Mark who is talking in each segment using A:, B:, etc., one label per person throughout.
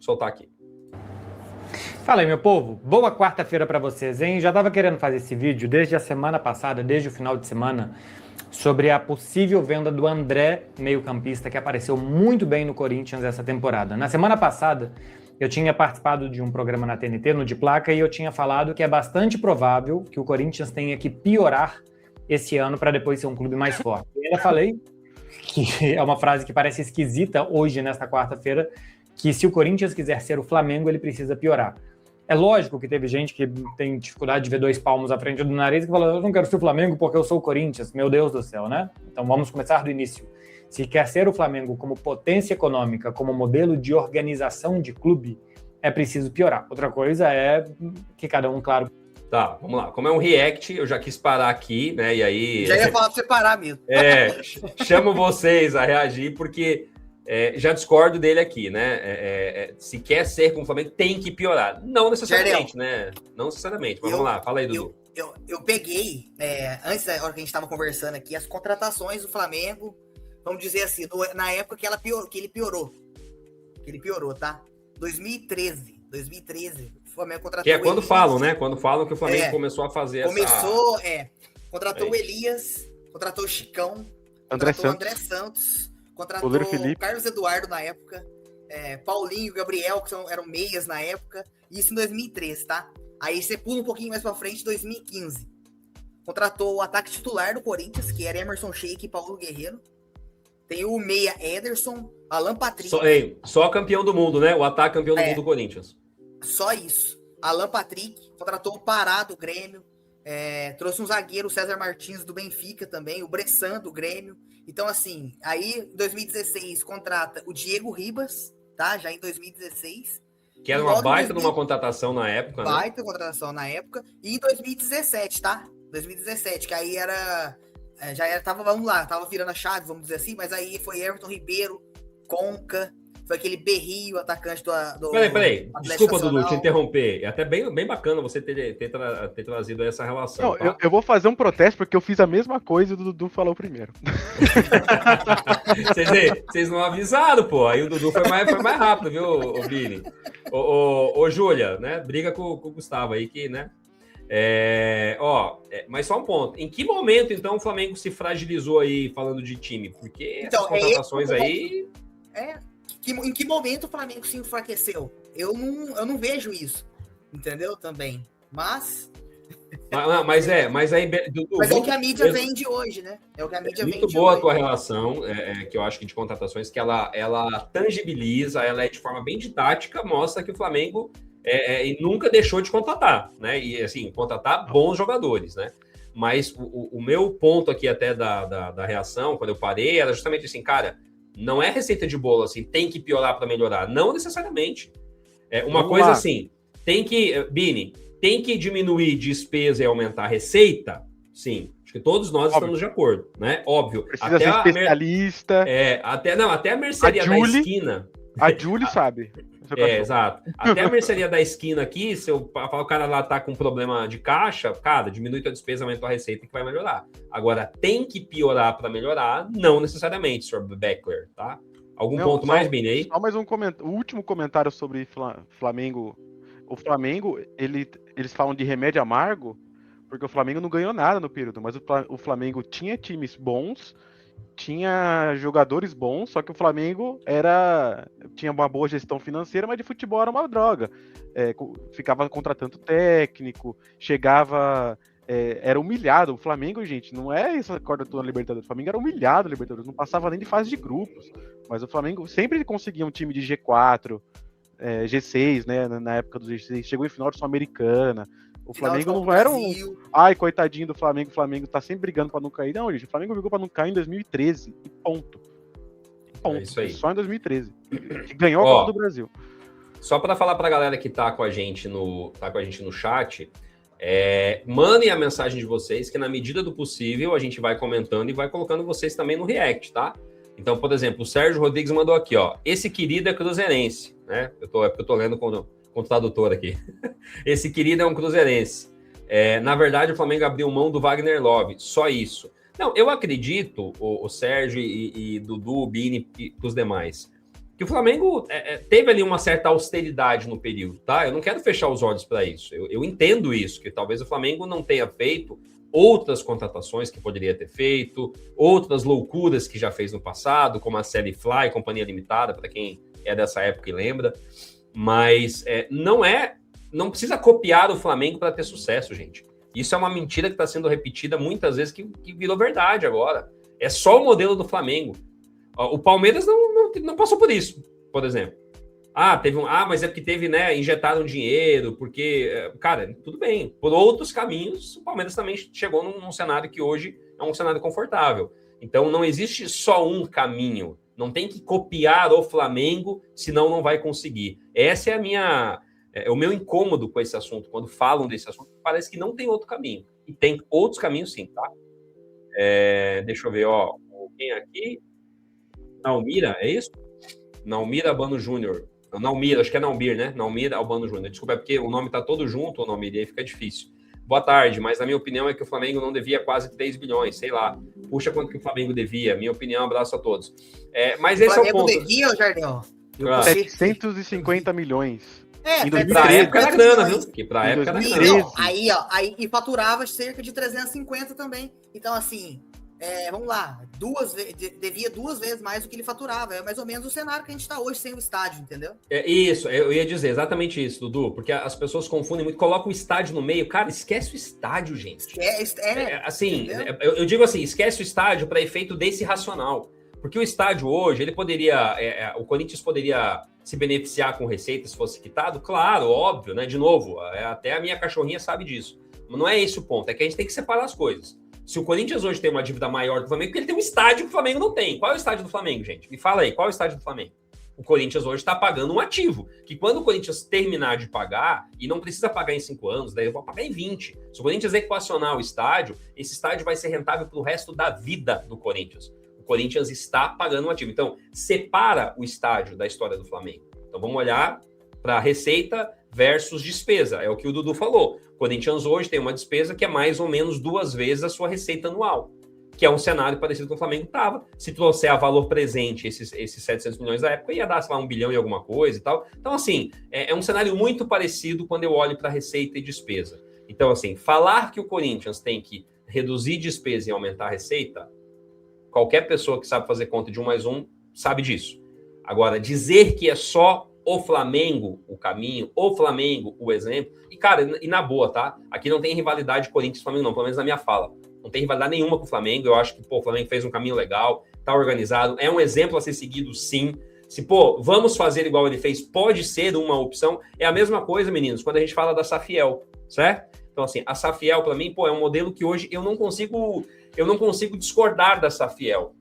A: soltar aqui.
B: Fala aí, meu povo. Boa quarta-feira para vocês, hein? Já estava querendo fazer esse vídeo desde a semana passada, desde o final de semana, sobre a possível venda do André, meio-campista, que apareceu muito bem no Corinthians essa temporada. Na semana passada, eu tinha participado de um programa na TNT, no De Placa, e eu tinha falado que é bastante provável que o Corinthians tenha que piorar esse ano para depois ser um clube mais forte. E ainda falei, que é uma frase que parece esquisita hoje, nesta quarta-feira, que se o Corinthians quiser ser o Flamengo, ele precisa piorar. É lógico que teve gente que tem dificuldade de ver 2 palmos à frente do nariz e que fala, eu não quero ser o Flamengo porque eu sou o Corinthians. Meu Deus do céu, né? Então vamos começar do início. Se quer ser o Flamengo como potência econômica, como modelo de organização de clube, é preciso piorar. Outra coisa é que cada um, claro...
A: Tá, vamos lá. Como é um react, eu já quis parar aqui, né? E aí...
C: Já ia falar pra você parar mesmo.
A: Chamo vocês a reagir, porque... já discordo dele aqui, né? Se quer ser como o Flamengo, tem que piorar. Não necessariamente, né? Não necessariamente. Mas vamos lá, fala aí, Dudu.
C: Eu peguei, antes da hora que a gente estava conversando aqui, as contratações do Flamengo, vamos dizer assim, na época que ele piorou. Que ele piorou, tá? 2013, o Flamengo contratou
A: que é quando
C: Elias,
A: falam, né? Quando falam que o Flamengo começou a fazer
C: contratou o Elias, contratou o Chicão,
D: André
C: contratou o André Santos, contratou o Carlos Eduardo na época, Paulinho e Gabriel, que eram meias na época, isso em 2013, tá? Aí você pula um pouquinho mais pra frente, 2015. Contratou o ataque titular do Corinthians, que era Emerson Sheik e Paulo Guerreiro. Tem o meia Ederson, Alan Patrick.
A: Só campeão do mundo, né? O ataque campeão do mundo do Corinthians.
C: Só isso. Alan Patrick, contratou o Pará do Grêmio, trouxe um zagueiro, o César Martins do Benfica também, o Bressan do Grêmio. Então, assim, aí em 2016 contrata o Diego Ribas, tá? Já em 2016.
A: Que era uma baita de uma contratação na época, né?
C: Baita contratação na época. E em 2017, tá? 2017, que aí tava virando a chave, vamos dizer assim, mas aí foi Everton Ribeiro, Conca, foi aquele Berrio, atacante do
A: Peraí. Desculpa, Dudu, te interromper. É até bem bacana você ter trazido essa relação.
D: Não,
A: tá?
D: eu vou fazer um protesto porque eu fiz a mesma coisa e o Dudu falou primeiro.
A: Vocês não avisaram, pô. Aí o Dudu foi mais rápido, viu, Bini? Ô, Júlia, né? Briga com o Gustavo aí, que, né? Mas só um ponto. Em que momento, então, o Flamengo se fragilizou aí, falando de time? Porque essas contratações aí...
C: Em que momento o Flamengo se enfraqueceu? Eu não vejo isso, entendeu? Também. Mas
A: aí, Dudu,
C: mas é o que a mídia vende hoje, né? É o que a mídia vende hoje.
A: Muito boa a tua relação, que eu acho que de contratações, que ela tangibiliza, ela é de forma bem didática, mostra que o Flamengo nunca deixou de contratar, né? E, assim, contratar bons jogadores, né? Mas o meu ponto aqui até da reação, quando eu parei, era justamente assim, cara... Não é receita de bolo, assim, tem que piorar para melhorar. Não necessariamente. Uma coisa assim, Bini, tem que diminuir despesa e aumentar a receita? Sim. Acho que todos nós estamos de acordo, né? Óbvio.
D: Precisa ser especialista.
A: Até a mercearia da esquina.
D: A Julie sabe.
A: Exato. Até a mercearia da esquina aqui, se o cara lá tá com problema de caixa, cara, diminui tua despesa, aumenta a receita que vai melhorar. Agora, tem que piorar para melhorar? Não necessariamente, Sr. Beckler, tá? Algum ponto mais, Bini, aí?
D: Só mais um comentário. O último comentário sobre Flamengo. O Flamengo, eles falam de remédio amargo, porque o Flamengo não ganhou nada no período, mas o Flamengo tinha times bons, tinha jogadores bons, só que o Flamengo tinha uma boa gestão financeira, mas de futebol era uma droga. Ficava contratando técnico, chegava... era humilhado. O Flamengo, gente, não é essa corda toda na Libertadores. O Flamengo era humilhado na Libertadores, não passava nem de fase de grupos. Mas o Flamengo sempre conseguia um time de G4, G6, né? Na época do G6, chegou em final de Sul-Americana. O Flamengo não era um... Ai, coitadinho do Flamengo, o Flamengo tá sempre brigando pra não cair. Não, gente, o Flamengo brigou pra não cair em 2013, e ponto.
A: É isso aí.
D: Só em 2013. Que ganhou a Copa do Brasil.
A: Só pra falar pra galera que tá com a gente no chat, mandem a mensagem de vocês, que na medida do possível a gente vai comentando e vai colocando vocês também no react, tá? Então, por exemplo, o Sérgio Rodrigues mandou aqui, ó. Esse querido é cruzeirense, né? Eu tô lendo com o tradutor aqui. Esse querido é um cruzeirense. Na verdade, o Flamengo abriu mão do Wagner Love, só isso. Não, eu acredito, o Sérgio e Dudu, o Bini e os demais, que o Flamengo teve ali uma certa austeridade no período, tá? Eu não quero fechar os olhos para isso. Eu entendo isso, que talvez o Flamengo não tenha feito outras contratações que poderia ter feito, outras loucuras que já fez no passado, como a Série Fly, Companhia Limitada, para quem é dessa época e lembra. Mas não precisa copiar o Flamengo para ter sucesso, gente. Isso é uma mentira que está sendo repetida muitas vezes, que virou verdade agora. É só o modelo do Flamengo. O Palmeiras não passou por isso, por exemplo. Mas é porque teve, né? Injetaram dinheiro, porque, cara, tudo bem. Por outros caminhos, o Palmeiras também chegou num cenário que hoje é um cenário confortável. Então, não existe só um caminho. Não tem que copiar o Flamengo, senão não vai conseguir. Essa é o meu incômodo com esse assunto. Quando falam desse assunto, parece que não tem outro caminho. E tem outros caminhos, sim, tá? Deixa eu ver, ó. Quem aqui? Naumira, é isso? Naumira Albano Júnior. Naumira, acho que é Naumir, né? Naumira Albano Júnior. Desculpa, é porque o nome tá todo junto, o Naumir, e aí fica difícil. Boa tarde, mas na minha opinião é que o Flamengo não devia quase 3 bilhões, sei lá. Puxa quanto que o Flamengo devia. Minha opinião, abraço a todos. Mas esse é o ponto.
C: O Flamengo devia, Jardel?
D: 750 milhões.
A: Pra época era grana, viu? Que pra época era grana.
C: Aí faturava cerca de 350 também. Então, assim, vamos lá, devia 2 vezes mais do que ele faturava. É mais ou menos o cenário que a gente está hoje sem o estádio, entendeu?
A: Isso, eu ia dizer exatamente isso, Dudu, porque as pessoas confundem muito, colocam o estádio no meio. Cara, esquece o estádio, gente. Assim, eu digo assim, esquece o estádio para efeito desse racional. Porque o estádio hoje, ele poderia, o Corinthians poderia se beneficiar com receita se fosse quitado? Claro, óbvio, né? De novo, até a minha cachorrinha sabe disso. Mas não é esse o ponto, é que a gente tem que separar as coisas. Se o Corinthians hoje tem uma dívida maior do Flamengo, porque ele tem um estádio que o Flamengo não tem. Qual é o estádio do Flamengo, gente? Me fala aí, qual é o estádio do Flamengo? O Corinthians hoje está pagando um ativo, que quando o Corinthians terminar de pagar, e não precisa pagar em 5 anos, daí eu vou pagar em 20. Se o Corinthians equacionar o estádio, esse estádio vai ser rentável para o resto da vida do Corinthians. O Corinthians está pagando um ativo. Então, separa o estádio da história do Flamengo. Então, vamos olhar para receita versus despesa. É o que o Dudu falou. O Corinthians hoje tem uma despesa que é mais ou menos 2 vezes a sua receita anual, que é um cenário parecido com o Flamengo estava. Se trouxer a valor presente esses 700 milhões da época, ia dar, sei lá, 1 bilhão e alguma coisa e tal. Então, assim, é um cenário muito parecido quando eu olho para receita e despesa. Então, assim, falar que o Corinthians tem que reduzir despesa e aumentar a receita, qualquer pessoa que sabe fazer conta de 1 mais 1 sabe disso. Agora, dizer que é só o Flamengo o caminho, o Flamengo o exemplo, e cara, e na boa, tá? Aqui não tem rivalidade Corinthians e Flamengo não, pelo menos na minha fala. Não tem rivalidade nenhuma com o Flamengo, eu acho que, o Flamengo fez um caminho legal, tá organizado, é um exemplo a ser seguido sim. Se, vamos fazer igual ele fez, pode ser uma opção. É a mesma coisa, meninos, quando a gente fala da Safiel, certo? Então, assim, a Safiel, para mim, é um modelo que hoje eu não consigo discordar da Safiel.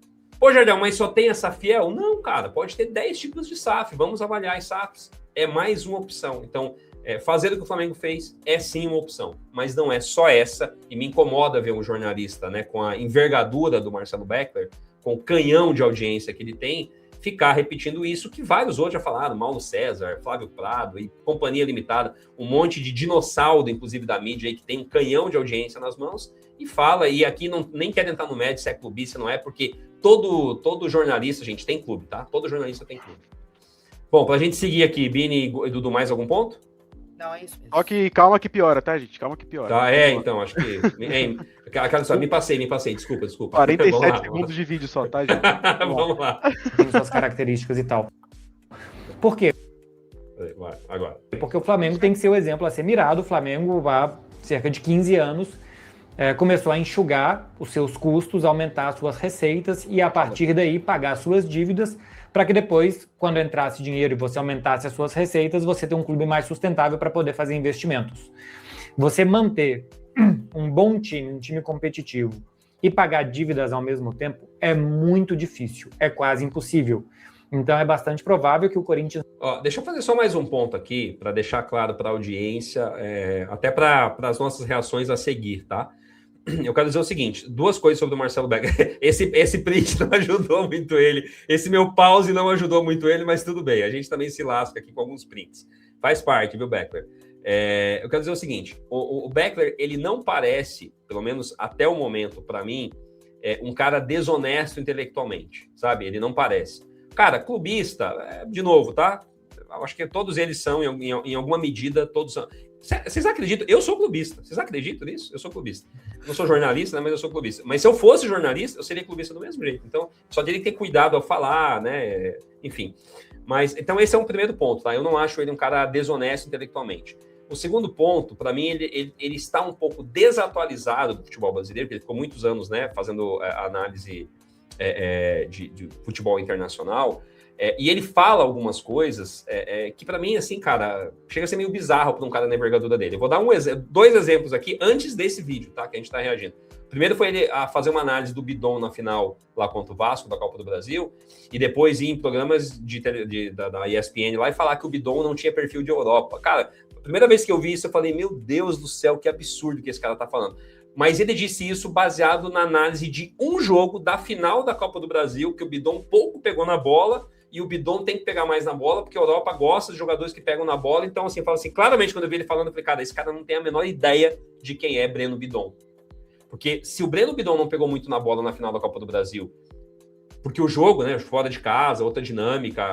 A: Jardel, mas só tem a Safiel? Não, cara, pode ter 10 tipos de SAF, vamos avaliar as SAFs. É mais uma opção. Então, fazer o que o Flamengo fez é sim uma opção, mas não é só essa, e me incomoda ver um jornalista, né, com a envergadura do Marcelo Beckler, com o canhão de audiência que ele tem, ficar repetindo isso que vários outros já falaram, Mauro César, Flávio Prado e Companhia Limitada, um monte de dinossauro, inclusive da mídia, aí, que tem um canhão de audiência nas mãos, e fala, e aqui nem quer entrar no médio se é clubista, não é, porque todo jornalista, gente, tem clube, tá? Todo jornalista tem clube. Bom, pra gente seguir aqui, Bini e Dudu, mais algum ponto?
C: Não, é isso mesmo.
D: Só que calma que piora, tá, gente? Calma que piora.
A: Tá, então, acho que... me passei, desculpa.
D: 47 segundos de vídeo só, tá, gente?
A: Vamos lá.
B: Tem suas características e tal. Por quê?
A: Vai, agora.
B: Porque o Flamengo tem que ser o exemplo a ser mirado. O Flamengo, há cerca de 15 anos, começou a enxugar os seus custos, aumentar as suas receitas e, a partir daí, pagar suas dívidas, para que depois, quando entrasse dinheiro e você aumentasse as suas receitas, você ter um clube mais sustentável para poder fazer investimentos. Você manter um bom time, um time competitivo, e pagar dívidas ao mesmo tempo é muito difícil, é quase impossível. Então é bastante provável que o Corinthians...
A: Deixa eu fazer só mais um ponto aqui, para deixar claro para a audiência, até para as nossas reações a seguir, tá? Eu quero dizer o seguinte, 2 coisas sobre o Marcelo Beckler. Esse print não ajudou muito ele, esse meu pause não ajudou muito ele, mas tudo bem, a gente também se lasca aqui com alguns prints. Faz parte, viu, Beckler? Eu quero dizer o seguinte, o Beckler, ele não parece, pelo menos até o momento, para mim, um cara desonesto intelectualmente, sabe? Ele não parece. Cara, clubista, de novo, tá? Eu acho que todos eles são, em alguma medida, todos são. Vocês acreditam? Eu sou clubista. Vocês acreditam nisso? Eu sou clubista. Não sou jornalista, né, mas eu sou clubista. Mas se eu fosse jornalista, eu seria clubista do mesmo jeito. Então, só teria que ter cuidado ao falar, né? Enfim. Mas, então, esse é um primeiro ponto, tá? Eu não acho ele um cara desonesto intelectualmente. O segundo ponto, para mim, ele está um pouco desatualizado do futebol brasileiro, porque ele ficou muitos anos, né, fazendo análise de futebol internacional. E ele fala algumas coisas que, para mim, assim, cara, chega a ser meio bizarro para um cara na envergadura dele. Eu vou dar dois exemplos aqui antes desse vídeo, tá? Que a gente está reagindo. Primeiro foi ele a fazer uma análise do Bidon na final lá contra o Vasco, da Copa do Brasil, e depois ir em programas da ESPN lá e falar que o Bidon não tinha perfil de Europa. Cara, a primeira vez que eu vi isso, eu falei, meu Deus do céu, que absurdo que esse cara tá falando. Mas ele disse isso baseado na análise de um jogo da final da Copa do Brasil, que o Bidon pouco pegou na bola, e o Bidon tem que pegar mais na bola, porque a Europa gosta de jogadores que pegam na bola. Então, assim, fala assim, claramente, quando eu vi ele falando, eu falei, cara, esse cara não tem a menor ideia de quem é Breno Bidon. Porque se o Breno Bidon não pegou muito na bola na final da Copa do Brasil, porque o jogo, né, fora de casa, outra dinâmica,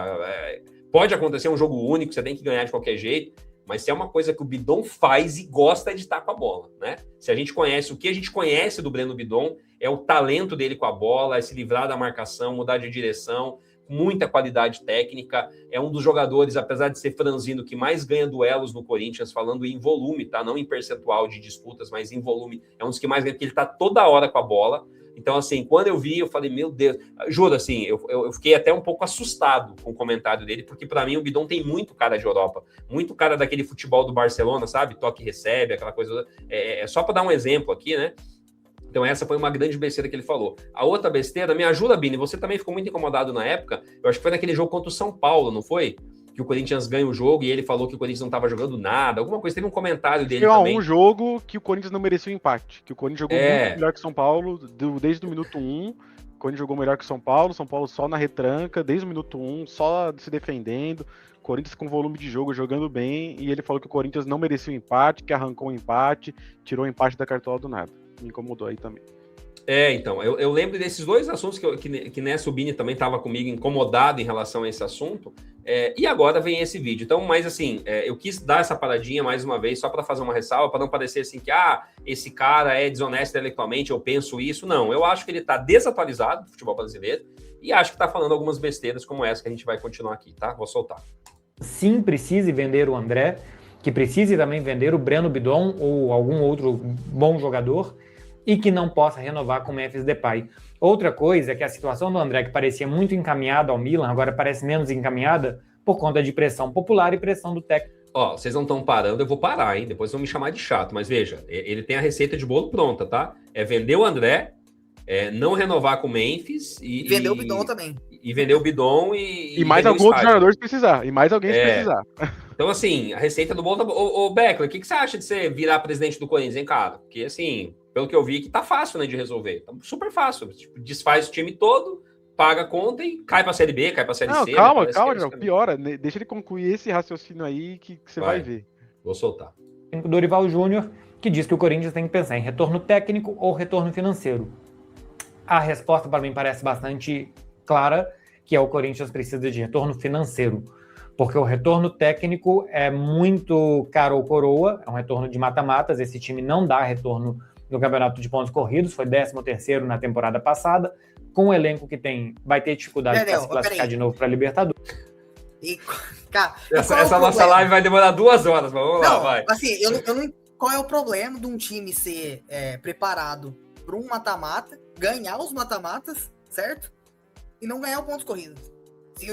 A: pode acontecer um jogo único, você tem que ganhar de qualquer jeito, mas se é uma coisa que o Bidon faz e gosta de estar com a bola, né? Se a gente conhece, o que a gente conhece do Breno Bidon é o talento dele com a bola, é se livrar da marcação, mudar de direção, muita qualidade técnica, é um dos jogadores, apesar de ser franzino, que mais ganha duelos no Corinthians, falando em volume, tá? Não em percentual de disputas, mas em volume, é um dos que mais ganha, porque ele tá toda hora com a bola. Então, assim, quando eu vi, eu falei, meu Deus, juro, assim, eu fiquei até um pouco assustado com o comentário dele, porque para mim o Bidon tem muito cara de Europa, muito cara daquele futebol do Barcelona, sabe? Toque e recebe, aquela coisa, só para dar um exemplo aqui, né? Então essa foi uma grande besteira que ele falou. A outra besteira, me ajuda, Bini, você também ficou muito incomodado na época, eu acho que foi naquele jogo contra o São Paulo, não foi? Que o Corinthians ganha o jogo e ele falou que o Corinthians não estava jogando nada, alguma coisa, teve um comentário dele também.
D: Um jogo que o Corinthians não merecia o empate, que o Corinthians jogou muito melhor que o São Paulo, desde o minuto 1, o Corinthians jogou melhor que o São Paulo só na retranca, desde o minuto 1, só se defendendo, Corinthians com volume de jogo, jogando bem, e ele falou que o Corinthians não merecia o empate, que arrancou o empate, tirou o empate da cartola do nada. Me incomodou aí também.
A: Então, eu lembro desses dois assuntos que nessa o Bini também estava comigo incomodado em relação a esse assunto, e agora vem esse vídeo. Então, mas assim, eu quis dar essa paradinha mais uma vez, só para fazer uma ressalva, para não parecer assim que, esse cara é desonesto intelectualmente, eu penso isso. Não, eu acho que ele está desatualizado do futebol brasileiro, e acho que está falando algumas besteiras como essa que a gente vai continuar aqui, tá? Vou soltar.
B: Sim, precise vender o André, que precise também vender o Breno Bidon ou algum outro bom jogador, e que não possa renovar com o Memphis Depay. Outra coisa é que a situação do André, que parecia muito encaminhada ao Milan, agora parece menos encaminhada por conta de pressão popular e pressão do técnico.
A: Vocês não estão parando, eu vou parar, hein? Depois vão me chamar de chato, mas veja, ele tem a receita de bolo pronta, tá? É vender o André, não renovar com o Memphis e
C: vender o Bidon também.
A: E vender o Bidon e
D: mais algum outro jogador se precisar. E mais alguém se precisar.
A: Então, assim, a receita do bolo tá... Ô, Beckler, o que você acha de você virar presidente do Corinthians, hein, cara? Porque, assim, pelo que eu vi, que tá fácil, né, de resolver. Tá super fácil. Tipo, desfaz o time todo, paga a conta e cai pra Série B, cai pra Série C.
D: Calma, João. Piora. Deixa ele concluir esse raciocínio aí que você vai ver.
A: Vou soltar.
B: Dorival Júnior, que diz que o Corinthians tem que pensar em retorno técnico ou retorno financeiro. A resposta, para mim, parece bastante clara, que é o Corinthians precisa de retorno financeiro, porque o retorno técnico é muito caro ou coroa, é um retorno de mata-matas, esse time não dá retorno no campeonato de pontos corridos, foi 13º na temporada passada, com o elenco que tem, vai ter dificuldade para se classificar de novo para a Libertadores.
C: Cara,
A: essa nossa live vai demorar 2 horas, mas vamos lá, vai.
C: Assim, qual é o problema de um time ser preparado para um mata-mata, ganhar os mata-matas, certo? E não ganhar o pontos corridos. Se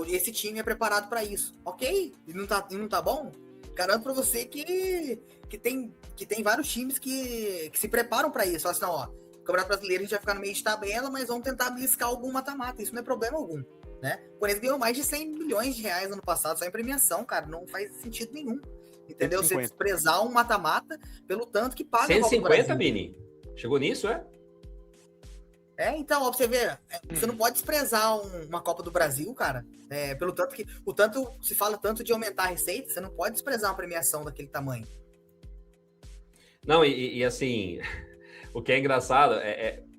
C: esse time é preparado para isso, ok? E não tá bom? Garanto para você que tem vários times que se preparam para isso. Fala assim, o Campeonato Brasileiro a gente vai ficar no meio de tabela, mas vamos tentar beliscar algum mata-mata. Isso não é problema algum, né? O Corinthians ganhou mais de 100 milhões de reais ano passado só em premiação, cara. Não faz sentido nenhum. Entendeu? 150. Você desprezar um mata-mata pelo tanto que paga
A: 150, Bini? Chegou nisso, é?
C: Então, ó, pra você ver, você não pode desprezar uma Copa do Brasil, cara, pelo tanto que, se fala tanto de aumentar a receita, você não pode desprezar uma premiação daquele tamanho.
A: Não, e assim, O que é engraçado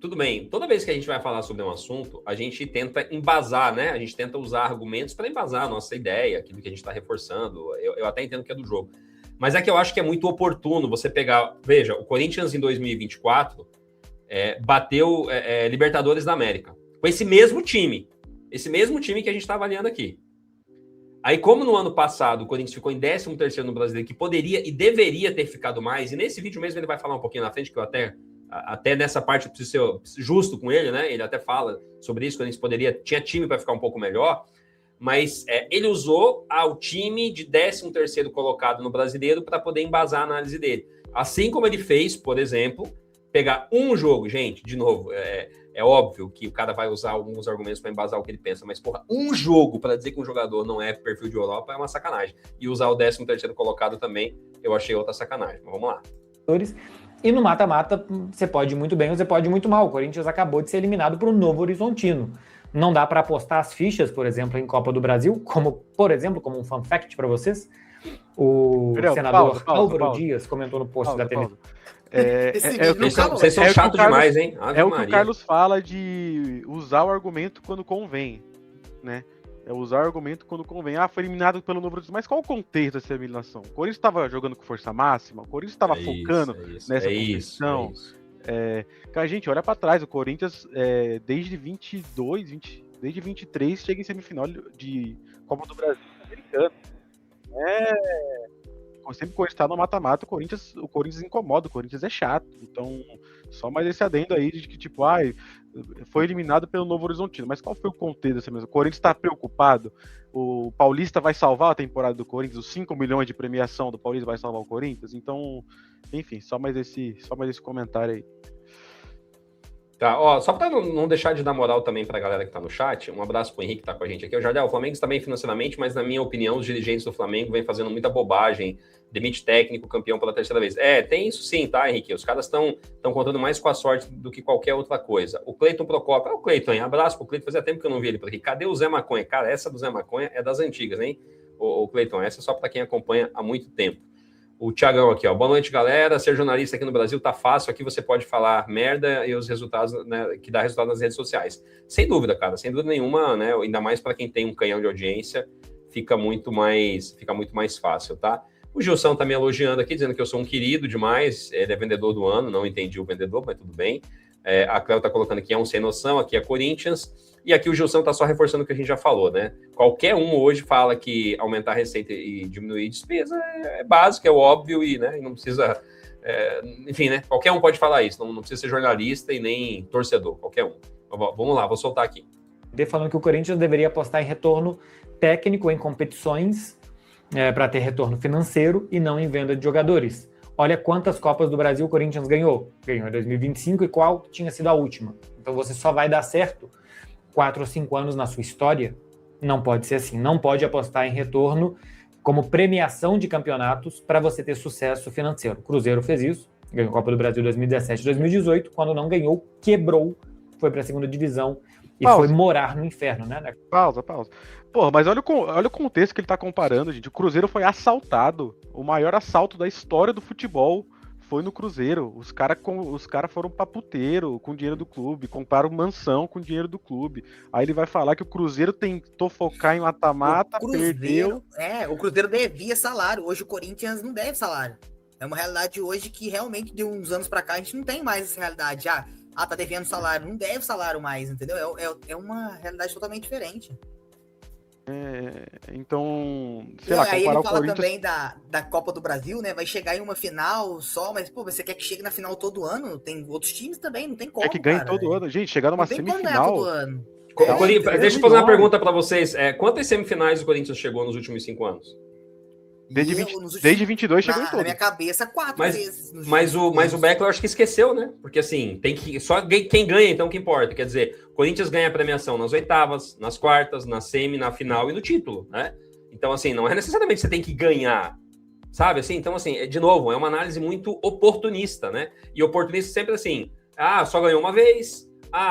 A: tudo bem, toda vez que a gente vai falar sobre um assunto, a gente tenta embasar, né? A gente tenta usar argumentos para embasar a nossa ideia, aquilo que a gente está reforçando. Eu até entendo que é do jogo. Mas é que eu acho que é muito oportuno você pegar... Veja, o Corinthians em 2024 bateu Libertadores da América. Com esse mesmo time. Esse mesmo time que a gente está avaliando aqui. Aí, como no ano passado o Corinthians ficou em 13º no Brasileiro, que poderia e deveria ter ficado mais, e nesse vídeo mesmo ele vai falar um pouquinho na frente, que eu até nessa parte eu preciso ser justo com ele, né? Ele até fala sobre isso, que o Corinthians tinha time para ficar um pouco melhor, mas ele usou o time de 13º colocado no Brasileiro para poder embasar a análise dele. Assim como ele fez, por exemplo, pegar um jogo, gente, de novo, é óbvio que o cara vai usar alguns argumentos para embasar o que ele pensa, mas, porra, um jogo para dizer que um jogador não é perfil de Europa é uma sacanagem. E usar o 13º colocado também, eu achei outra sacanagem. Mas vamos lá.
B: E no mata-mata, você pode ir muito bem ou você pode ir muito mal. O Corinthians acabou de ser eliminado para o Novo Horizontino. Não dá para apostar as fichas, por exemplo, em Copa do Brasil, como um fun fact para vocês, o senador Álvaro Dias comentou no post da TV.
A: Vocês são chatos demais, hein?
D: É o que o Carlos fala de usar o argumento quando convém, né? É usar o argumento quando convém. Foi eliminado pelo Novo Horizontino. Mas qual o contexto dessa eliminação? O Corinthians estava jogando com força máxima? O Corinthians estava focando nessa competição? Cara, gente, olha para trás. O Corinthians, desde 23, chega em semifinal de Copa do Brasil americano. Sempre que o Corinthians está no mata-mata, o Corinthians incomoda, o Corinthians é chato. Então, só mais esse adendo aí de que, tipo, foi eliminado pelo Novo Horizontino. Mas qual foi o contexto dessa mesma? O Corinthians está preocupado? O Paulista vai salvar a temporada do Corinthians? Os 5 milhões de premiação do Paulista vai salvar o Corinthians? Então, enfim, só mais esse comentário aí.
A: Tá, só para não deixar de dar moral também para a galera que está no chat, um abraço para o Henrique que está com a gente aqui. O Jardel, o Flamengo está bem financeiramente, mas na minha opinião, os dirigentes do Flamengo vêm fazendo muita bobagem, demite técnico, campeão pela terceira vez. Tem isso sim, tá, Henrique? Os caras estão contando mais com a sorte do que qualquer outra coisa. O Cleiton Procópio, o Cleiton, hein? Abraço pro Cleiton, fazia tempo que eu não vi ele por aqui. Cadê o Zé Maconha? Cara, essa do Zé Maconha é das antigas, hein? O Cleiton, essa é só para quem acompanha há muito tempo. O Thiagão aqui, boa noite, galera. Ser jornalista aqui no Brasil tá fácil. Aqui você pode falar merda e os resultados, né, que dá resultado nas redes sociais. Sem dúvida, cara, sem dúvida nenhuma, né? Ainda mais para quem tem um canhão de audiência, fica muito mais fácil, tá? O Gilson tá me elogiando aqui, dizendo que eu sou um querido demais. Ele é vendedor do ano, não entendi o vendedor, mas tudo bem. A Cléo tá colocando aqui, um sem noção, aqui é Corinthians. E aqui o Gilson tá só reforçando o que a gente já falou, né? Qualquer um hoje fala que aumentar a receita e diminuir despesa é básico, é óbvio, e, né, e não precisa... enfim, né? Qualquer um pode falar isso, não precisa ser jornalista e nem torcedor, qualquer um. Vamos lá, vou soltar aqui.
B: Falando que o Corinthians deveria apostar em retorno técnico em competições para ter retorno financeiro e não em venda de jogadores. Olha quantas Copas do Brasil o Corinthians ganhou. Ganhou em 2025 e qual tinha sido a última. Então você só vai dar certo 4 ou 5 anos na sua história. Não pode ser assim. Não pode apostar em retorno como premiação de campeonatos para você ter sucesso financeiro. O Cruzeiro fez isso. Ganhou a Copa do Brasil 2017 e 2018. Quando não ganhou, quebrou. Foi para a segunda divisão e foi morar no inferno, né?
D: Pausa. Porra, mas olha o contexto que ele tá comparando, gente. O Cruzeiro foi assaltado. O maior assalto da história do futebol foi no Cruzeiro. Os caras foram pra puteiro com o dinheiro do clube, compraram mansão com o dinheiro do clube. Aí ele vai falar que o Cruzeiro tentou focar em mata-mata, perdeu.
C: O Cruzeiro devia salário. Hoje o Corinthians não deve salário. É uma realidade hoje que realmente de uns anos pra cá a gente não tem mais essa realidade. Tá devendo salário. Não deve salário mais, entendeu? É uma realidade totalmente diferente.
D: Então, sei lá,
C: aí
D: comparar
C: ele fala
D: o Corinthians...
C: também da Copa do Brasil, né? Vai chegar em uma final só, mas, pô, você quer que chegue na final todo ano? Tem outros times também, não tem como,
D: que ganhe todo ano. Gente, chegar numa semifinal...
C: Todo ano.
A: Deixa eu fazer uma pergunta pra vocês. Quantas semifinais o Corinthians chegou nos últimos 5 anos?
D: Desde 22 chegou em todas.
C: Na minha cabeça, 4 vezes.
A: Mas o Beckler eu acho que esqueceu, né? Porque assim, só quem ganha, então, que importa. Quer dizer, o Corinthians ganha a premiação nas oitavas, nas quartas, na semi, na final e no título, né? Então, assim, não é necessariamente você tem que ganhar, sabe? Assim, então, assim, de novo, é uma análise muito oportunista, né? E oportunista sempre assim, só ganhou uma vez,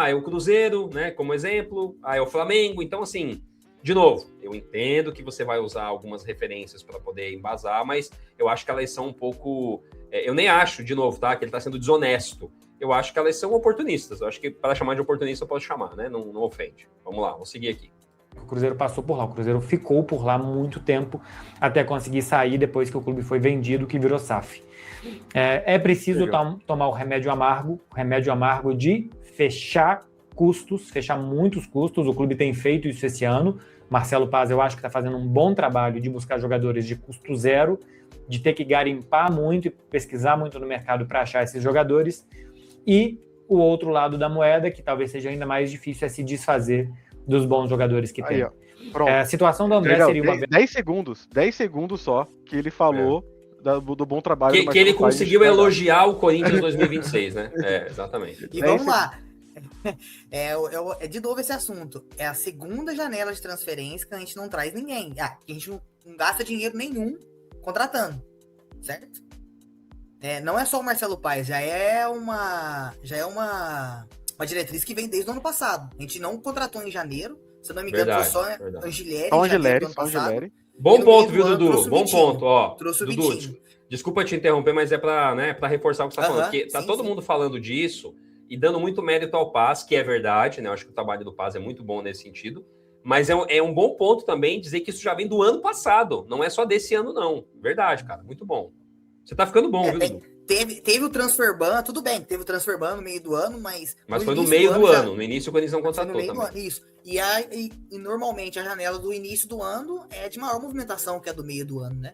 A: é o Cruzeiro, né? Como exemplo, é o Flamengo. Então, assim... De novo, eu entendo que você vai usar algumas referências para poder embasar, mas eu acho que elas são um pouco... eu nem acho, de novo, tá? Que ele está sendo desonesto. eu acho que elas são oportunistas. Eu acho que para chamar de oportunista eu posso chamar, né? Não ofende. Vamos lá, vamos seguir aqui.
B: O Cruzeiro passou por lá, o Cruzeiro ficou por lá muito tempo até conseguir sair depois que o clube foi vendido, que virou SAF. É preciso tomar o remédio amargo de fechar custos, fechar muitos custos. O clube tem feito isso esse ano. Marcelo Paz, eu acho que está fazendo um bom trabalho de buscar jogadores de custo zero, de ter que garimpar muito e pesquisar muito no mercado para achar esses jogadores. E o outro lado da moeda, que talvez seja ainda mais difícil, é se desfazer dos bons jogadores que tem. A situação do André seria uma...
D: 10 segundos só, que ele falou do bom trabalho.
A: Que ele conseguiu elogiar o Corinthians 2026, né? Exatamente.
C: E vamos lá. De novo esse assunto. É a segunda janela de transferência que a gente não traz ninguém. Que a gente não gasta dinheiro nenhum contratando. Certo? Não é só o Marcelo Paes, já é uma diretriz que vem desde o ano passado. A gente não contratou em janeiro, se eu não me engano, foi só Angileri.
A: Bom ponto, viu, Dudu? Bom ponto, ó.
C: Trouxe o
A: Dudu,
C: Vitinho.
A: Desculpa te interromper, mas é para reforçar o que você está falando. Porque tá todo mundo falando disso e dando muito mérito ao Paz, que é verdade, né? Eu acho que o trabalho do Paz é muito bom nesse sentido. Mas é um bom ponto também dizer que isso já vem do ano passado. Não é só desse ano, não. Verdade, cara. Muito bom. Você tá ficando bom, viu, Dudu?
C: Teve o transfer ban, tudo bem, teve o transfer ban no meio do ano, mas
A: foi no meio do ano. No início, quando eles não contratou também.
C: Isso. E normalmente a janela do início do ano é de maior movimentação que a do meio do ano, né?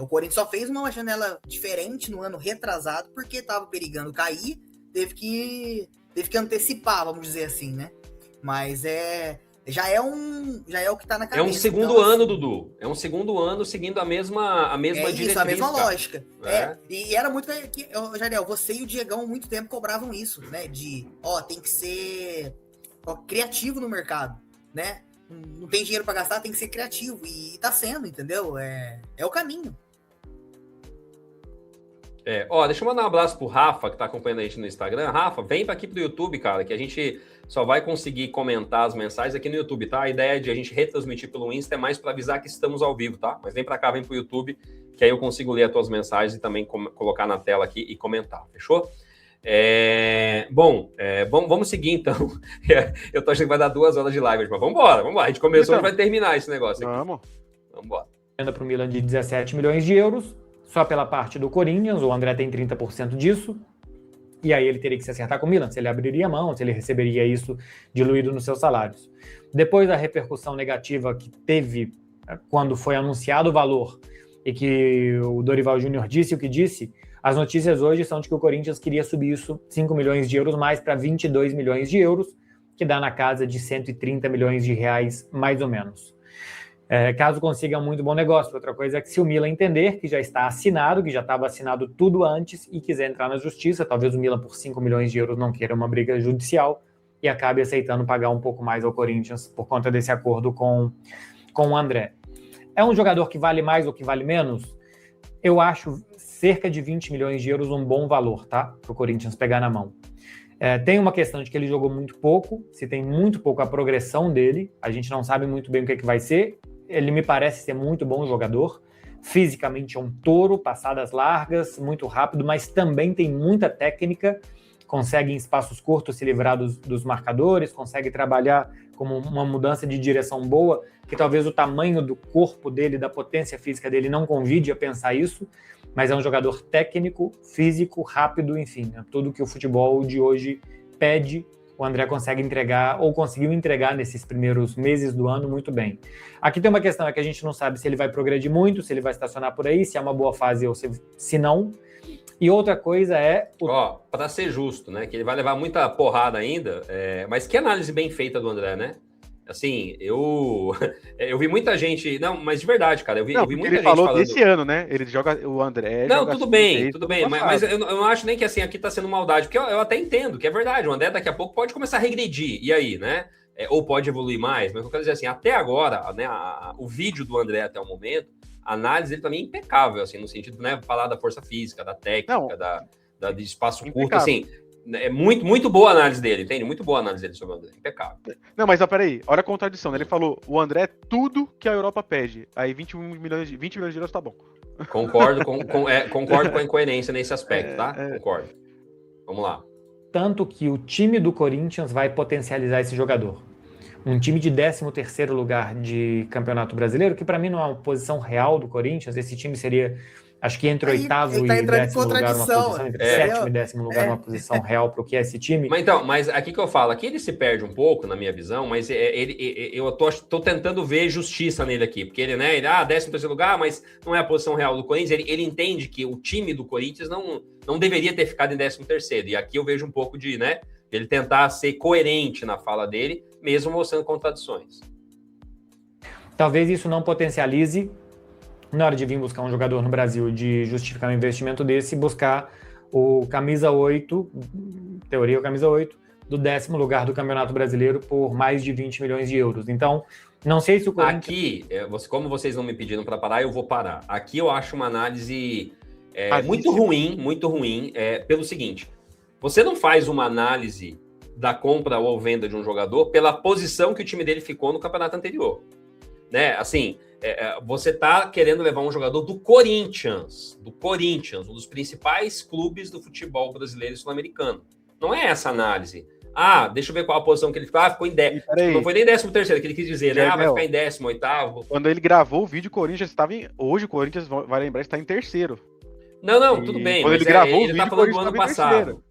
C: O Corinthians só fez uma janela diferente no ano retrasado, porque estava perigando cair, teve que antecipar, vamos dizer assim, né? Mas já é o que tá na cabeça.
A: É um segundo ano, Dudu. É um segundo ano seguindo a mesma diretriz.
C: Isso, a mesma lógica. E era muito que, Jardel, você e o Diegão há muito tempo cobravam isso, né? Tem que ser criativo no mercado, né? Não tem dinheiro para gastar, tem que ser criativo. E tá sendo, entendeu? É o caminho.
A: Deixa eu mandar um abraço pro Rafa, que tá acompanhando a gente no Instagram. Rafa, vem aqui pro YouTube, cara, que a gente só vai conseguir comentar as mensagens aqui no YouTube, tá? A ideia de a gente retransmitir pelo Insta é mais para avisar que estamos ao vivo, tá? Mas vem para cá, vem pro YouTube, que aí eu consigo ler as tuas mensagens e também colocar na tela aqui e comentar, fechou? Vamos seguir então. Eu tô achando que vai dar 2 horas de live, mas vamos embora. A gente começou e vai terminar esse negócio aqui. Vamos embora.
B: Venda para o Milan de 17 milhões de euros, só pela parte do Corinthians. O André tem 30% disso. E aí ele teria que se acertar com o Milan, se ele abriria mão, se ele receberia isso diluído nos seus salários. Depois da repercussão negativa que teve quando foi anunciado o valor e que o Dorival Júnior disse o que disse, as notícias hoje são de que o Corinthians queria subir isso 5 milhões de euros mais para 22 milhões de euros, que dá na casa de 130 milhões de reais, mais ou menos. Caso consiga um muito bom negócio. Outra coisa é que se o Milan entender que já está assinado, que já estava assinado tudo antes e quiser entrar na justiça, talvez o Milan por 5 milhões de euros não queira uma briga judicial e acabe aceitando pagar um pouco mais ao Corinthians por conta desse acordo com o André. É um jogador que vale mais ou que vale menos? Eu acho cerca de 20 milhões de euros um bom valor, tá? Para o Corinthians pegar na mão. Tem uma questão de que ele jogou muito pouco, se tem muito pouco a progressão dele, a gente não sabe muito bem o que vai ser. Ele me parece ser muito bom jogador, fisicamente é um touro, passadas largas, muito rápido, mas também tem muita técnica, consegue em espaços curtos se livrar dos marcadores, consegue trabalhar como uma mudança de direção boa, que talvez o tamanho do corpo dele, da potência física dele não convide a pensar isso, mas é um jogador técnico, físico, rápido, enfim, é tudo que o futebol de hoje pede. O André consegue entregar, ou conseguiu entregar nesses primeiros meses do ano muito bem. Aqui tem uma questão, é que a gente não sabe se ele vai progredir muito, se ele vai estacionar por aí, se é uma boa fase ou se não. E outra coisa é...
A: para ser justo, né, que ele vai levar muita porrada ainda, mas que análise bem feita do André, né? Assim, eu vi muita gente... Não, mas de verdade, cara, eu vi muita gente falando... Ele falou
D: desse ano, né? Ele joga o André...
A: Não, tudo bem, mas eu não acho nem que assim, aqui tá sendo maldade, porque eu até entendo que é verdade, o André daqui a pouco pode começar a regredir, e aí, né? Ou pode evoluir mais, mas eu quero dizer assim, até agora, né, o vídeo do André até o momento, a análise dele também é impecável, assim, no sentido, né, falar da força física, da técnica, de espaço curto, assim... É muito, muito boa a análise dele, entende? Muito boa a análise dele sobre o André, impecável.
D: Não, mas peraí, olha a contradição, né? Ele falou, o André é tudo que a Europa pede. Aí 20 milhões de euros tá bom.
A: Concordo com a incoerência nesse aspecto, tá? Concordo. Vamos lá.
B: tanto que o time do Corinthians vai potencializar esse jogador. Um time de 13º lugar de Campeonato Brasileiro, que para mim não é uma posição real do Corinthians, esse time seria, acho que entre oitavo e 10º lugar, uma posição, entre sétimo e 10º lugar, uma posição real para o que é esse time.
A: Mas aqui que eu falo, aqui ele se perde um pouco, na minha visão, mas eu tô tentando ver justiça nele aqui, porque ele, né, 13º lugar, mas não é a posição real do Corinthians, ele entende que o time do Corinthians não deveria ter ficado em 13º, e aqui eu vejo um pouco de, né, ele tentar ser coerente na fala dele, mesmo mostrando contradições.
B: Talvez isso não potencialize, na hora de vir buscar um jogador no Brasil, de justificar um investimento desse, buscar o camisa 8, teoria o camisa 8, do 10º lugar do Campeonato Brasileiro por mais de 20 milhões de euros. Então, não sei se o Corinthians...
A: Aqui, como vocês não me pediram para parar, eu vou parar. Aqui eu acho uma análise muito ruim, pelo seguinte, você não faz uma análise da compra ou venda de um jogador pela posição que o time dele ficou no campeonato anterior. Né? Assim, você tá querendo levar um jogador do Corinthians, um dos principais clubes do futebol brasileiro e sul-americano. Não é essa análise. Deixa eu ver qual a posição que ele ficou. Ficou em 10. Não foi nem 13º que ele quis dizer, né? Vai ficar em 18º.
D: Quando ele gravou o vídeo, o Corinthians estava em... Hoje o Corinthians, vai lembrar, está em 3º.
A: Não, tudo bem.
D: Quando ele gravou o vídeo,
A: tá falando do ano passado.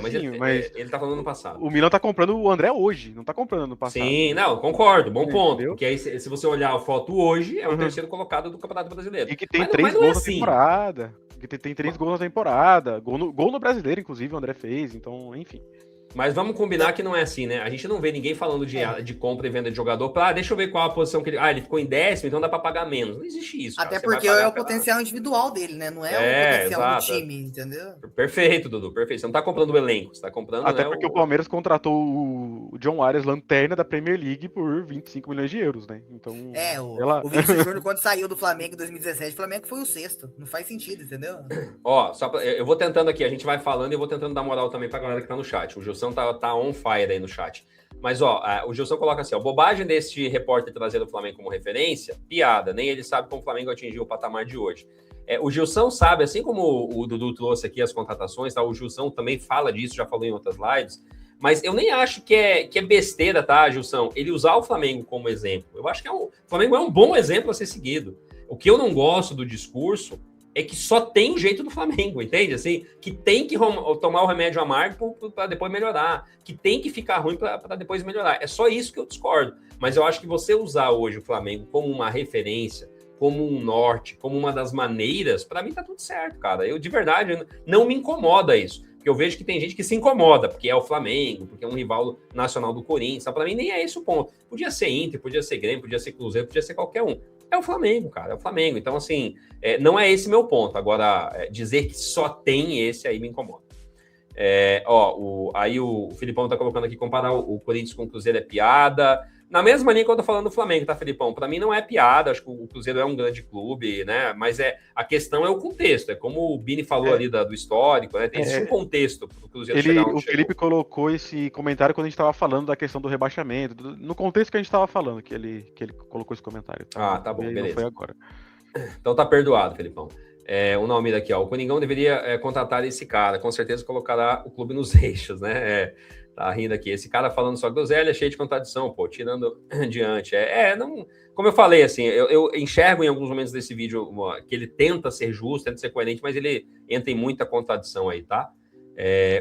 D: Mas
A: ele tá falando no passado.
D: O Milan tá comprando o André hoje, não tá comprando no passado.
A: Sim, não, concordo, bom ponto. Entendeu? Porque aí, se você olhar a foto hoje, é o 3º colocado do Campeonato Brasileiro.
D: E que tem 3 gols na temporada. Que tem 3 gols na temporada. Gol no Brasileiro, inclusive, o André fez. Então, enfim.
A: Mas vamos combinar que não é assim, né? A gente não vê ninguém falando de compra e venda de jogador para, deixa eu ver qual a posição que ele... ele ficou em 10º, então dá para pagar menos. Não existe isso.
C: Até porque é o potencial individual dele, né? Não é o potencial do time, entendeu?
A: Perfeito, Dudu, perfeito. Você não tá comprando o elenco, você tá comprando...
D: Até porque o Palmeiras contratou o John Arias, lanterna da Premier League, por 25 milhões de euros, né? Então...
C: o Vinícius Júnior, quando saiu do Flamengo em 2017, o Flamengo foi o 6º. Não faz sentido, entendeu?
A: Eu vou tentando aqui, a gente vai falando e eu vou tentando dar moral também pra galera que tá no chat. O Gilson tá on fire aí no chat. Mas, o Gilson coloca assim, bobagem deste repórter trazer o Flamengo como referência, piada, nem ele sabe como o Flamengo atingiu o patamar de hoje. O Gilson sabe, assim como o Dudu trouxe aqui as contratações, tá? O Gilson também fala disso, já falou em outras lives, mas eu nem acho que é besteira, tá, Gilson, ele usar o Flamengo como exemplo. Eu acho que o Flamengo é um bom exemplo a ser seguido. O que eu não gosto do discurso é que só tem o jeito do Flamengo, entende? Assim, que tem que tomar o remédio amargo para depois melhorar, que tem que ficar ruim para depois melhorar. É só isso que eu discordo. Mas eu acho que você usar hoje o Flamengo como uma referência, como um norte, como uma das maneiras, para mim tá tudo certo, cara. Eu, de verdade, não me incomoda isso. Porque eu vejo que tem gente que se incomoda, porque é o Flamengo, porque é um rival nacional do Corinthians. Para mim nem é esse o ponto. Podia ser Inter, podia ser Grêmio, podia ser Cruzeiro, podia ser qualquer um. É o Flamengo, cara, é o Flamengo. Então, assim, não é esse meu ponto. Agora, dizer que só tem esse aí me incomoda. Aí o Filipão tá colocando aqui, comparar o Corinthians com o Cruzeiro é piada. Na mesma linha que eu tô falando do Flamengo, tá, Filipão? Para mim não é piada, acho que o Cruzeiro é um grande clube, né? Mas a questão é o contexto, é como o Bini falou ali do histórico, né? Existe um contexto pro Cruzeiro chegar onde
D: o Felipe colocou esse comentário quando a gente tava falando da questão do rebaixamento, no contexto que a gente tava falando, que ele colocou esse comentário.
A: Tá bom, beleza.
D: Não foi agora.
A: Então tá perdoado, Felipão. O Nalmir aqui, o Coringão deveria contratar esse cara, com certeza colocará o clube nos eixos, né? Tá rindo aqui. Esse cara falando só groselha, cheio de contradição, tirando adiante. Não, como eu falei, assim, eu enxergo em alguns momentos desse vídeo que ele tenta ser justo, tenta ser coerente, mas ele entra em muita contradição aí, tá?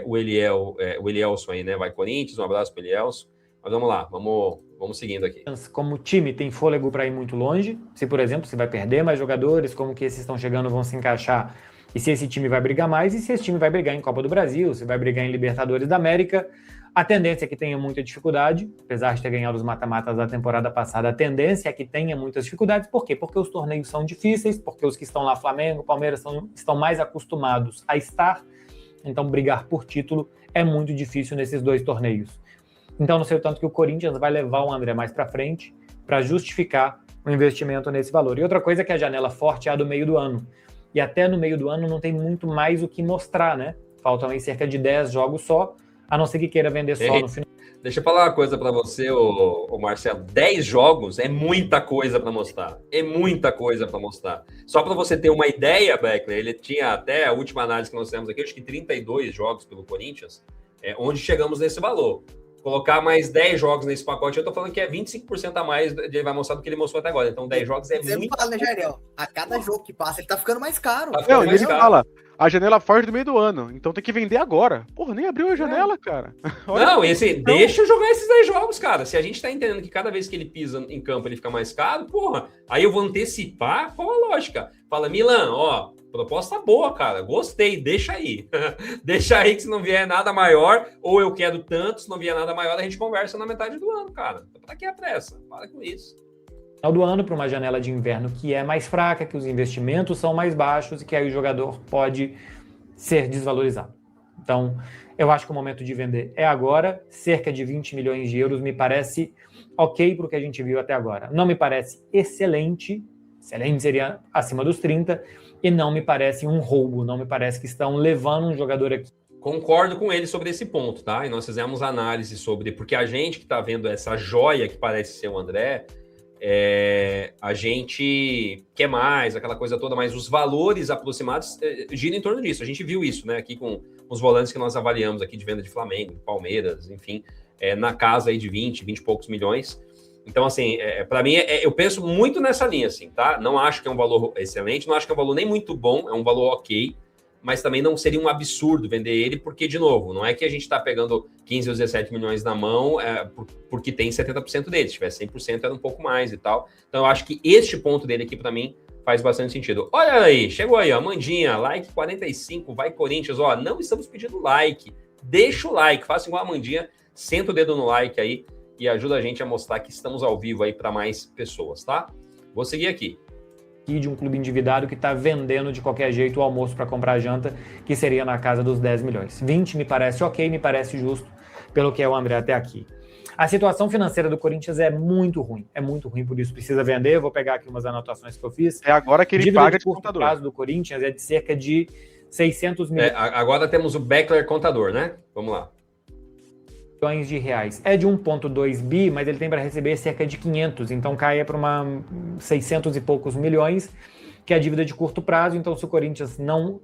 A: O Elielson aí, né? Vai Corinthians, um abraço pro Elielson. Mas vamos lá, vamos seguindo aqui.
B: Como time tem fôlego para ir muito longe, se, por exemplo, você vai perder mais jogadores, como que esses estão chegando vão se encaixar, e se esse time vai brigar mais, e se esse time vai brigar em Copa do Brasil, se vai brigar em Libertadores da América. A tendência é que tenha muita dificuldade, apesar de ter ganhado os mata-matas da temporada passada, a tendência é que tenha muitas dificuldades. Por quê? Porque os torneios são difíceis, porque os que estão lá, Flamengo, Palmeiras, estão mais acostumados a estar, então brigar por título é muito difícil nesses dois torneios. Então não sei o tanto que o Corinthians vai levar o André mais para frente para justificar o investimento nesse valor. E outra coisa é que a janela forte é a do meio do ano. E até no meio do ano não tem muito mais o que mostrar, né? Faltam aí cerca de 10 jogos só, a não ser que queira vender só no final.
A: Deixa eu falar uma coisa para você, ô Marcelo. 10 jogos é muita coisa para mostrar. É muita coisa para mostrar. Só para você ter uma ideia, Beckler, ele tinha até a última análise que nós temos aqui, acho que 32 jogos pelo Corinthians. onde chegamos nesse valor. Colocar mais 10 jogos nesse pacote, eu tô falando que é 25% a mais, ele vai mostrar do que ele mostrou até agora. Então 10 jogos é muito...
C: Fala, né, Jairel? A cada jogo que passa, ele tá ficando mais caro.
A: Tá ficando mais caro.
D: Fala, a janela forte do meio do ano, então tem que vender agora. Porra, nem abriu a janela, cara.
A: Não, e assim, deixa eu jogar esses 10 jogos, cara. Se a gente tá entendendo que cada vez que ele pisa em campo ele fica mais caro, porra, aí eu vou antecipar, qual a lógica? Fala, Milan, ó, proposta boa, cara, gostei, deixa aí. Deixa aí que se não vier nada maior, ou eu quero tanto, se não vier nada maior, a gente conversa na metade do ano, cara. Pra que a pressa? Para com isso.
B: Final do ano para uma janela de inverno que é mais fraca, que os investimentos são mais baixos e que aí o jogador pode ser desvalorizado. Então, eu acho que o momento de vender é agora. Cerca de 20 milhões de euros me parece ok para o que a gente viu até agora. Não me parece excelente seria acima dos 30, e não me parece um roubo, não me parece que estão levando um jogador aqui.
A: Concordo com ele sobre esse ponto, tá? E nós fizemos análise sobre... Porque a gente que está vendo essa joia que parece ser o André, a gente quer mais, aquela coisa toda, mas os valores aproximados giram em torno disso. A gente viu isso, né? Aqui com os volantes que nós avaliamos aqui de venda de Flamengo, Palmeiras, enfim, na casa aí de 20 e poucos milhões. Então, assim, para mim, eu penso muito nessa linha, assim, tá? Não acho que é um valor excelente, não acho que é um valor nem muito bom, é um valor ok, mas também não seria um absurdo vender ele, porque, de novo, não é que a gente está pegando 15 ou 17 milhões na mão porque tem 70% dele. Se tivesse 100%, era um pouco mais e tal. Então, eu acho que este ponto dele aqui, para mim, faz bastante sentido. Olha aí, chegou aí, ó, Amandinha, like 45, vai Corinthians. Ó, não estamos pedindo like, deixa o like, faça igual a Amandinha, senta o dedo no like aí e ajuda a gente a mostrar que estamos ao vivo aí para mais pessoas, tá? Vou seguir aqui.
B: De um clube endividado que está vendendo de qualquer jeito o almoço para comprar a janta, que seria na casa dos 10 milhões. 20 me parece ok, me parece justo, pelo que é o André até aqui. A situação financeira do Corinthians é muito ruim, por isso precisa vender. Eu vou pegar aqui umas anotações que eu fiz.
D: É agora que ele
B: dívida
D: paga
B: de curto prazo do Corinthians é de cerca de 600 milhões.
A: Agora temos o Beckler contador, né? Vamos lá.
B: De reais. É de 1,2 bi, mas ele tem para receber cerca de 500, então cai para 600 e poucos milhões, que é a dívida de curto prazo. Então, se o Corinthians não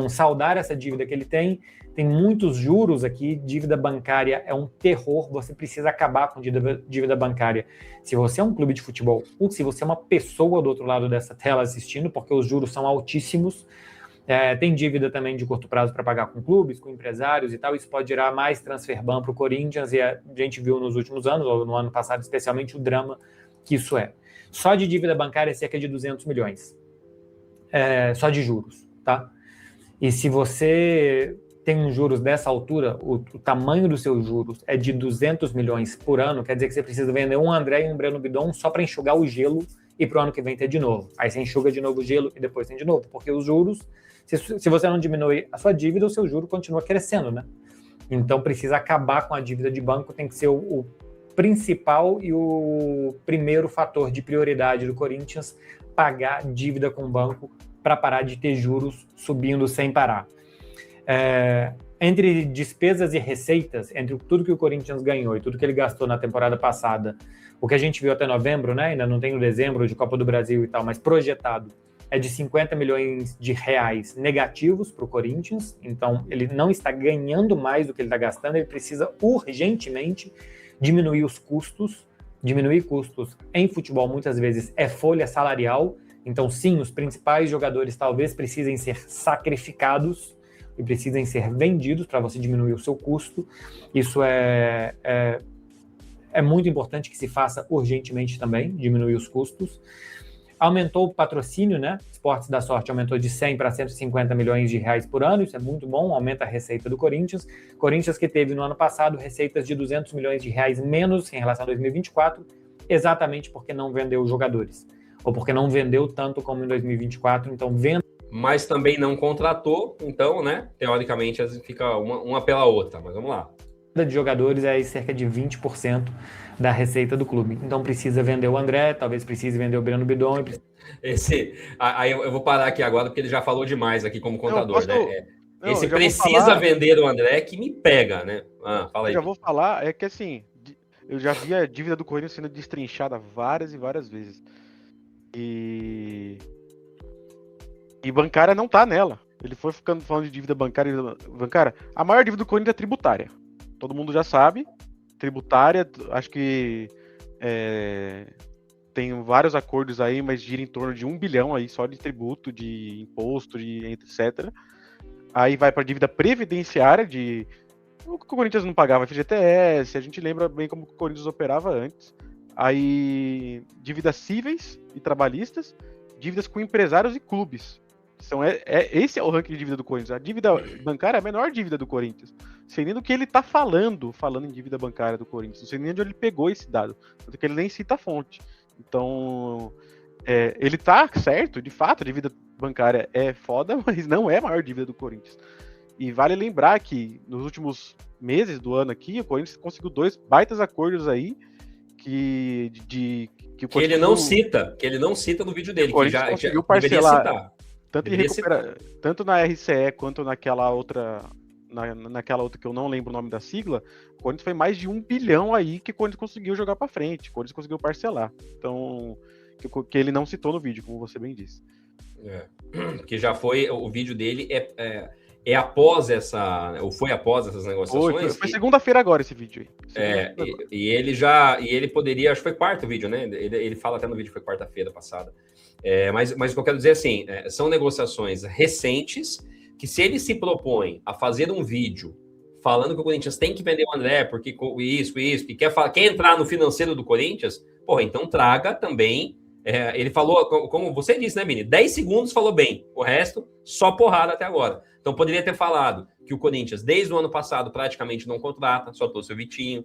B: saldar essa dívida que ele tem muitos juros aqui, dívida bancária é um terror, você precisa acabar com dívida bancária. Se você é um clube de futebol, ou se você é uma pessoa do outro lado dessa tela assistindo, porque os juros são altíssimos, tem dívida também de curto prazo para pagar com clubes, com empresários e tal, isso pode gerar mais transfer ban para o Corinthians, e a gente viu nos últimos anos, ou no ano passado especialmente, o drama que isso é. Só de dívida bancária é cerca de 200 milhões, só de juros, tá? E se você tem uns juros dessa altura, o tamanho dos seus juros é de 200 milhões por ano, quer dizer que você precisa vender um André e um Breno Bidon só para enxugar o gelo e para o ano que vem ter de novo. Aí você enxuga de novo o gelo e depois tem de novo, porque os juros, se você não diminui a sua dívida, o seu juro continua crescendo, né? Então precisa acabar com a dívida de banco, tem que ser o principal e o primeiro fator de prioridade do Corinthians, pagar dívida com o banco para parar de ter juros subindo sem parar. Entre despesas e receitas, entre tudo que o Corinthians ganhou e tudo que ele gastou na temporada passada, o que a gente viu até novembro, né? Ainda não tem o dezembro de Copa do Brasil e tal, mas projetado é de 50 milhões de reais negativos para o Corinthians. Então ele não está ganhando mais do que ele está gastando, ele precisa urgentemente diminuir os custos. Diminuir custos em futebol muitas vezes é folha salarial. Então sim, os principais jogadores talvez precisem ser sacrificados e precisem ser vendidos para você diminuir o seu custo. Isso é muito importante que se faça urgentemente também, diminuir os custos. Aumentou o patrocínio, né? Esportes da Sorte aumentou de 100 para 150 milhões de reais por ano, isso é muito bom, aumenta a receita do Corinthians. Corinthians que teve no ano passado receitas de 200 milhões de reais menos em relação a 2024, exatamente porque não vendeu jogadores, ou porque não vendeu tanto como em 2024, então venda.
A: Mas também não contratou, então, né? Teoricamente, fica uma pela outra, mas vamos lá.
B: De jogadores é cerca de 20% da receita do clube. Então precisa vender o André, talvez precise vender o Breno Bidon.
A: Aí eu vou parar aqui agora, porque ele já falou demais aqui como contador, né? Esse
D: precisa
A: vender o André que me pega, né? Fala aí.
D: Eu já vou falar, é que assim, eu já vi a dívida do Corinthians sendo destrinchada várias e várias vezes. E bancária não tá nela. Ele foi ficando falando de dívida bancária. A maior dívida do Corinthians é tributária. Todo mundo já sabe. Tributária, acho que tem vários acordos aí, mas gira em torno de 1 bilhão aí só de tributo, de imposto, de etc. Aí vai para dívida previdenciária, de o que o Corinthians não pagava FGTS, a gente lembra bem como o Corinthians operava antes. Aí dívidas cíveis e trabalhistas, dívidas com empresários e clubes. Esse é o ranking de dívida do Corinthians. A dívida bancária é a menor dívida do Corinthians. Não sei nem do que ele tá falando em dívida bancária do Corinthians. Não sei nem onde ele pegou esse dado. Tanto que ele nem cita a fonte. Então, ele tá certo, de fato, a dívida bancária é foda, mas não é a maior dívida do Corinthians. E vale lembrar que nos últimos meses do ano aqui, o Corinthians conseguiu 2 baitas acordos aí que
A: ele não cita no vídeo dele,
D: que já conseguiu parcelar. Tanto na RCE quanto naquela outra que eu não lembro o nome da sigla, o Corinthians foi mais de 1 bilhão aí que o Corinthians conseguiu jogar para frente, o Corinthians conseguiu parcelar. Então, que ele não citou no vídeo, como você bem disse.
A: Que já foi, o vídeo dele após foi após essas negociações.
D: Foi segunda-feira agora esse vídeo aí.
A: E ele poderia, acho que foi quarto vídeo, né? Ele fala até no vídeo que foi quarta-feira passada. Mas o que eu quero dizer assim, são negociações recentes que se ele se propõe a fazer um vídeo falando que o Corinthians tem que vender o André, porque isso, e quer entrar no financeiro do Corinthians, então traga também. Ele falou, como você disse, né, Vini? 10 segundos falou bem, o resto só porrada até agora. Então poderia ter falado que o Corinthians, desde o ano passado, praticamente não contrata, só trouxe o Vitinho.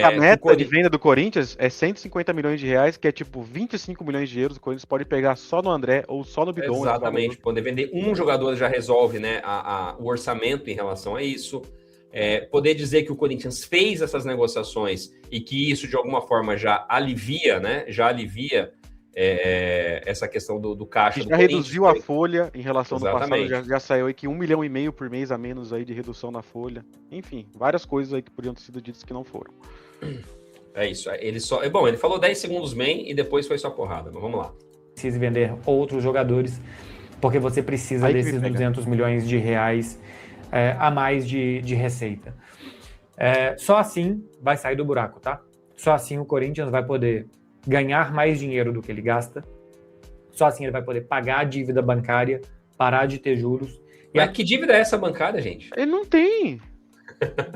D: A meta de venda do Corinthians é 150 milhões de reais, que é tipo 25 milhões de euros. O Corinthians pode pegar só no André ou só no Bidon.
A: Exatamente. Poder vender um jogador já resolve, né, o orçamento em relação a isso. Poder dizer que o Corinthians fez essas negociações e que isso, de alguma forma, já alivia, né? Essa questão do caixa do
D: Corinthians. Já reduziu a folha em relação ao passado. Já saiu aí que 1,5 milhão por mês a menos aí de redução na folha. Enfim, várias coisas aí que podiam ter sido ditas que não foram.
A: É isso. Ele falou 10 segundos bem e depois foi só porrada. Mas vamos lá.
B: Precisa vender outros jogadores, porque você precisa desses 200 milhões de reais a mais de receita. Só assim vai sair do buraco, tá? Só assim o Corinthians vai poder ganhar mais dinheiro do que ele gasta. Só assim ele vai poder pagar a dívida bancária, parar de ter juros.
A: Mas que dívida é essa bancária, gente?
D: Ele não tem.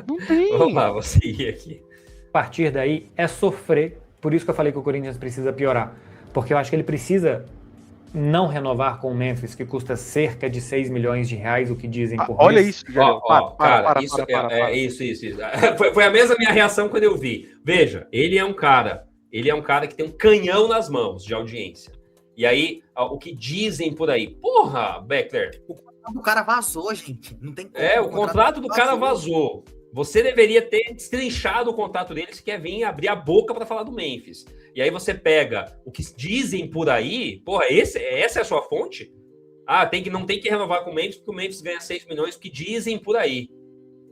D: Não tem.
A: Vamos lá, vou seguir aqui.
B: A partir daí é sofrer. Por isso que eu falei que o Corinthians precisa piorar. Porque eu acho que ele precisa não renovar com o Memphis, que custa cerca de 6 milhões de reais, o que dizem por mês.
D: Olha isso,
A: isso. Foi a mesma minha reação quando eu vi. Veja, ele é um cara que tem um canhão nas mãos de audiência. E aí, o que dizem por aí? Porra, Beckler.
C: O contrato do cara vazou, gente. Não tem como.
A: O contrato do cara vazou. Você deveria ter destrinchado o contrato dele se quer vir abrir a boca para falar do Memphis. E aí você pega o que dizem por aí. Porra, essa é a sua fonte? Não tem que renovar com o Memphis porque o Memphis ganha 6 milhões, que dizem por aí.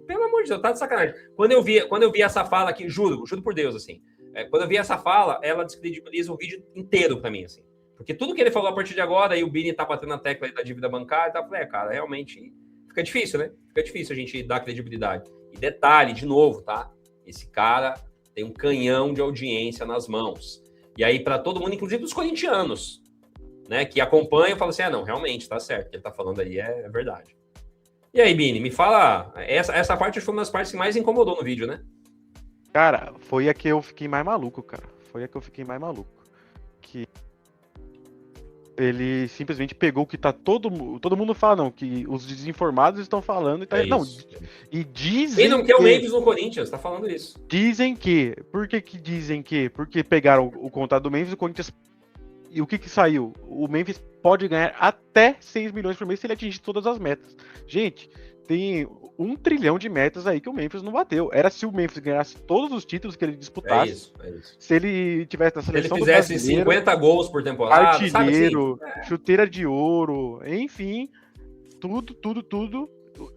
A: Pelo amor de Deus, tá de sacanagem. Quando eu vi essa fala aqui, juro por Deus, assim. Quando eu vi essa fala, ela descredibiliza o vídeo inteiro para mim, assim. Porque tudo que ele falou a partir de agora, e o Bini tá batendo na tecla aí da dívida bancária, tá? Cara, realmente fica difícil, né? Fica difícil a gente dar credibilidade. E detalhe, de novo, tá? Esse cara tem um canhão de audiência nas mãos. E aí, para todo mundo, inclusive os corintianos, né, que acompanham, falam assim, não, realmente, tá certo, o que ele tá falando aí é verdade. E aí, Bini, me fala, essa parte foi uma das partes que mais incomodou no vídeo, né?
D: Cara, foi a que eu fiquei mais maluco, Que ele simplesmente pegou o que tá todo mundo fala, não, que os desinformados estão falando e tá... E dizem
A: ele não quer o Memphis no Corinthians, tá falando isso.
D: Dizem que... Por que dizem que? Porque pegaram o contrato do Memphis, o Corinthians... E o que saiu? O Memphis pode ganhar até 6 milhões por mês se ele atingir todas as metas. Gente, tem 1 trilhão de metas aí que o Memphis não bateu. Era se o Memphis ganhasse todos os títulos que ele disputasse.
A: É isso.
D: Se ele tivesse na seleção
A: do brasileiro, se ele fizesse 50 gols por temporada,
D: artilheiro, chuteira de ouro, enfim, tudo,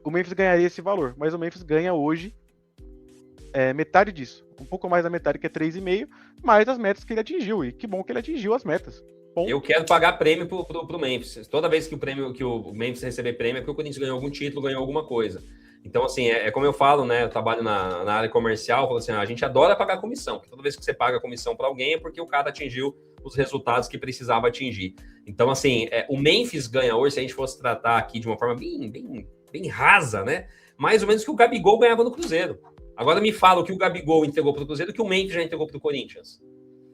D: o Memphis ganharia esse valor. Mas o Memphis ganha hoje metade disso. Um pouco mais da metade, que é 3,5, mais as metas que ele atingiu. E que bom que ele atingiu as metas.
A: Eu quero pagar prêmio pro Memphis. Toda vez que o Memphis receber prêmio é porque o Corinthians ganhou algum título, ganhou alguma coisa. Então, assim, é como eu falo, né? Eu trabalho na área comercial, falo assim, a gente adora pagar comissão, porque toda vez que você paga comissão para alguém é porque o cara atingiu os resultados que precisava atingir. Então, assim, o Memphis ganha hoje, se a gente fosse tratar aqui de uma forma bem rasa, né? Mais ou menos que o Gabigol ganhava no Cruzeiro. Agora me fala o que o Gabigol entregou para o Cruzeiro, que o Memphis já entregou para o Corinthians.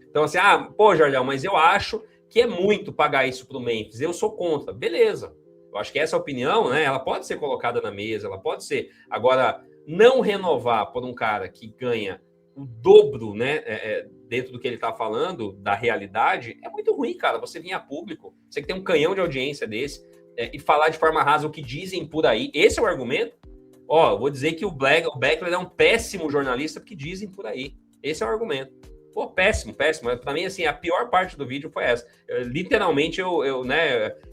A: Então, assim, pô, Jardel, mas eu acho que é muito pagar isso para o Memphis. Eu sou contra. Beleza. Eu acho que essa opinião, né, ela pode ser colocada na mesa, ela pode ser. Agora, não renovar por um cara que ganha o dobro, né, dentro do que ele está falando, da realidade, é muito ruim, cara. Você vir a público, você que tem um canhão de audiência desse, e falar de forma rasa o que dizem por aí. Esse é o argumento. Ó, eu vou dizer que o Beckler é um péssimo jornalista porque dizem por aí. Esse é o argumento. Pô, péssimo. Pra mim, assim, a pior parte do vídeo foi essa. Literalmente, eu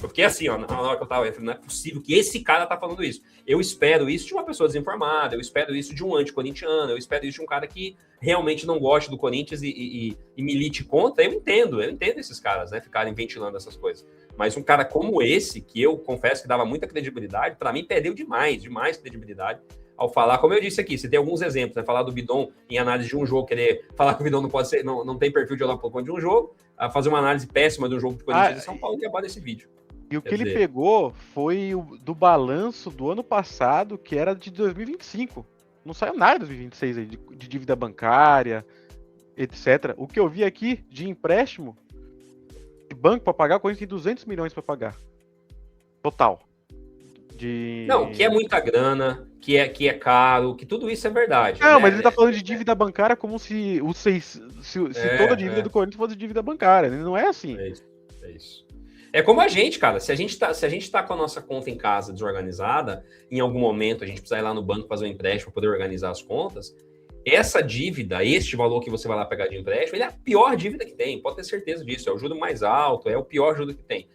A: fiquei assim, ó, na hora que eu tava, eu falei, não é possível que esse cara tá falando isso. Eu espero isso de uma pessoa desinformada, eu espero isso de um anticorintiano, eu espero isso de um cara que realmente não goste do Corinthians e milite contra. Eu entendo esses caras, né, ficarem ventilando essas coisas. Mas um cara como esse, que eu confesso que dava muita credibilidade, pra mim perdeu demais credibilidade. Ao falar, como eu disse aqui, você tem alguns exemplos, né? Falar do Bidon em análise de um jogo, querer falar que o Bidon não pode ser, não tem perfil de olhar para o de um jogo, a fazer uma análise péssima de um jogo de Corinthians e São Paulo, que acabar esse vídeo.
D: E o que ele pegou foi do balanço do ano passado, que era de 2025. Não saiu nada de 2026 aí, de dívida bancária, etc. O que eu vi aqui de empréstimo de banco para pagar, o Corinthians tem 200 milhões para pagar. Total.
A: Não, que é muita grana, que é caro, que tudo isso é verdade.
D: Não,
A: né?
D: mas ele tá falando de dívida bancária como se toda a dívida do Corinthians fosse dívida bancária. Não é assim.
A: É isso. É como a gente, cara. Se a gente tá com a nossa conta em casa desorganizada, em algum momento a gente precisar ir lá no banco fazer um empréstimo para poder organizar as contas, essa dívida, este valor que você vai lá pegar de empréstimo, ele é a pior dívida que tem, pode ter certeza disso. É o juro mais alto, é o pior juro que tem.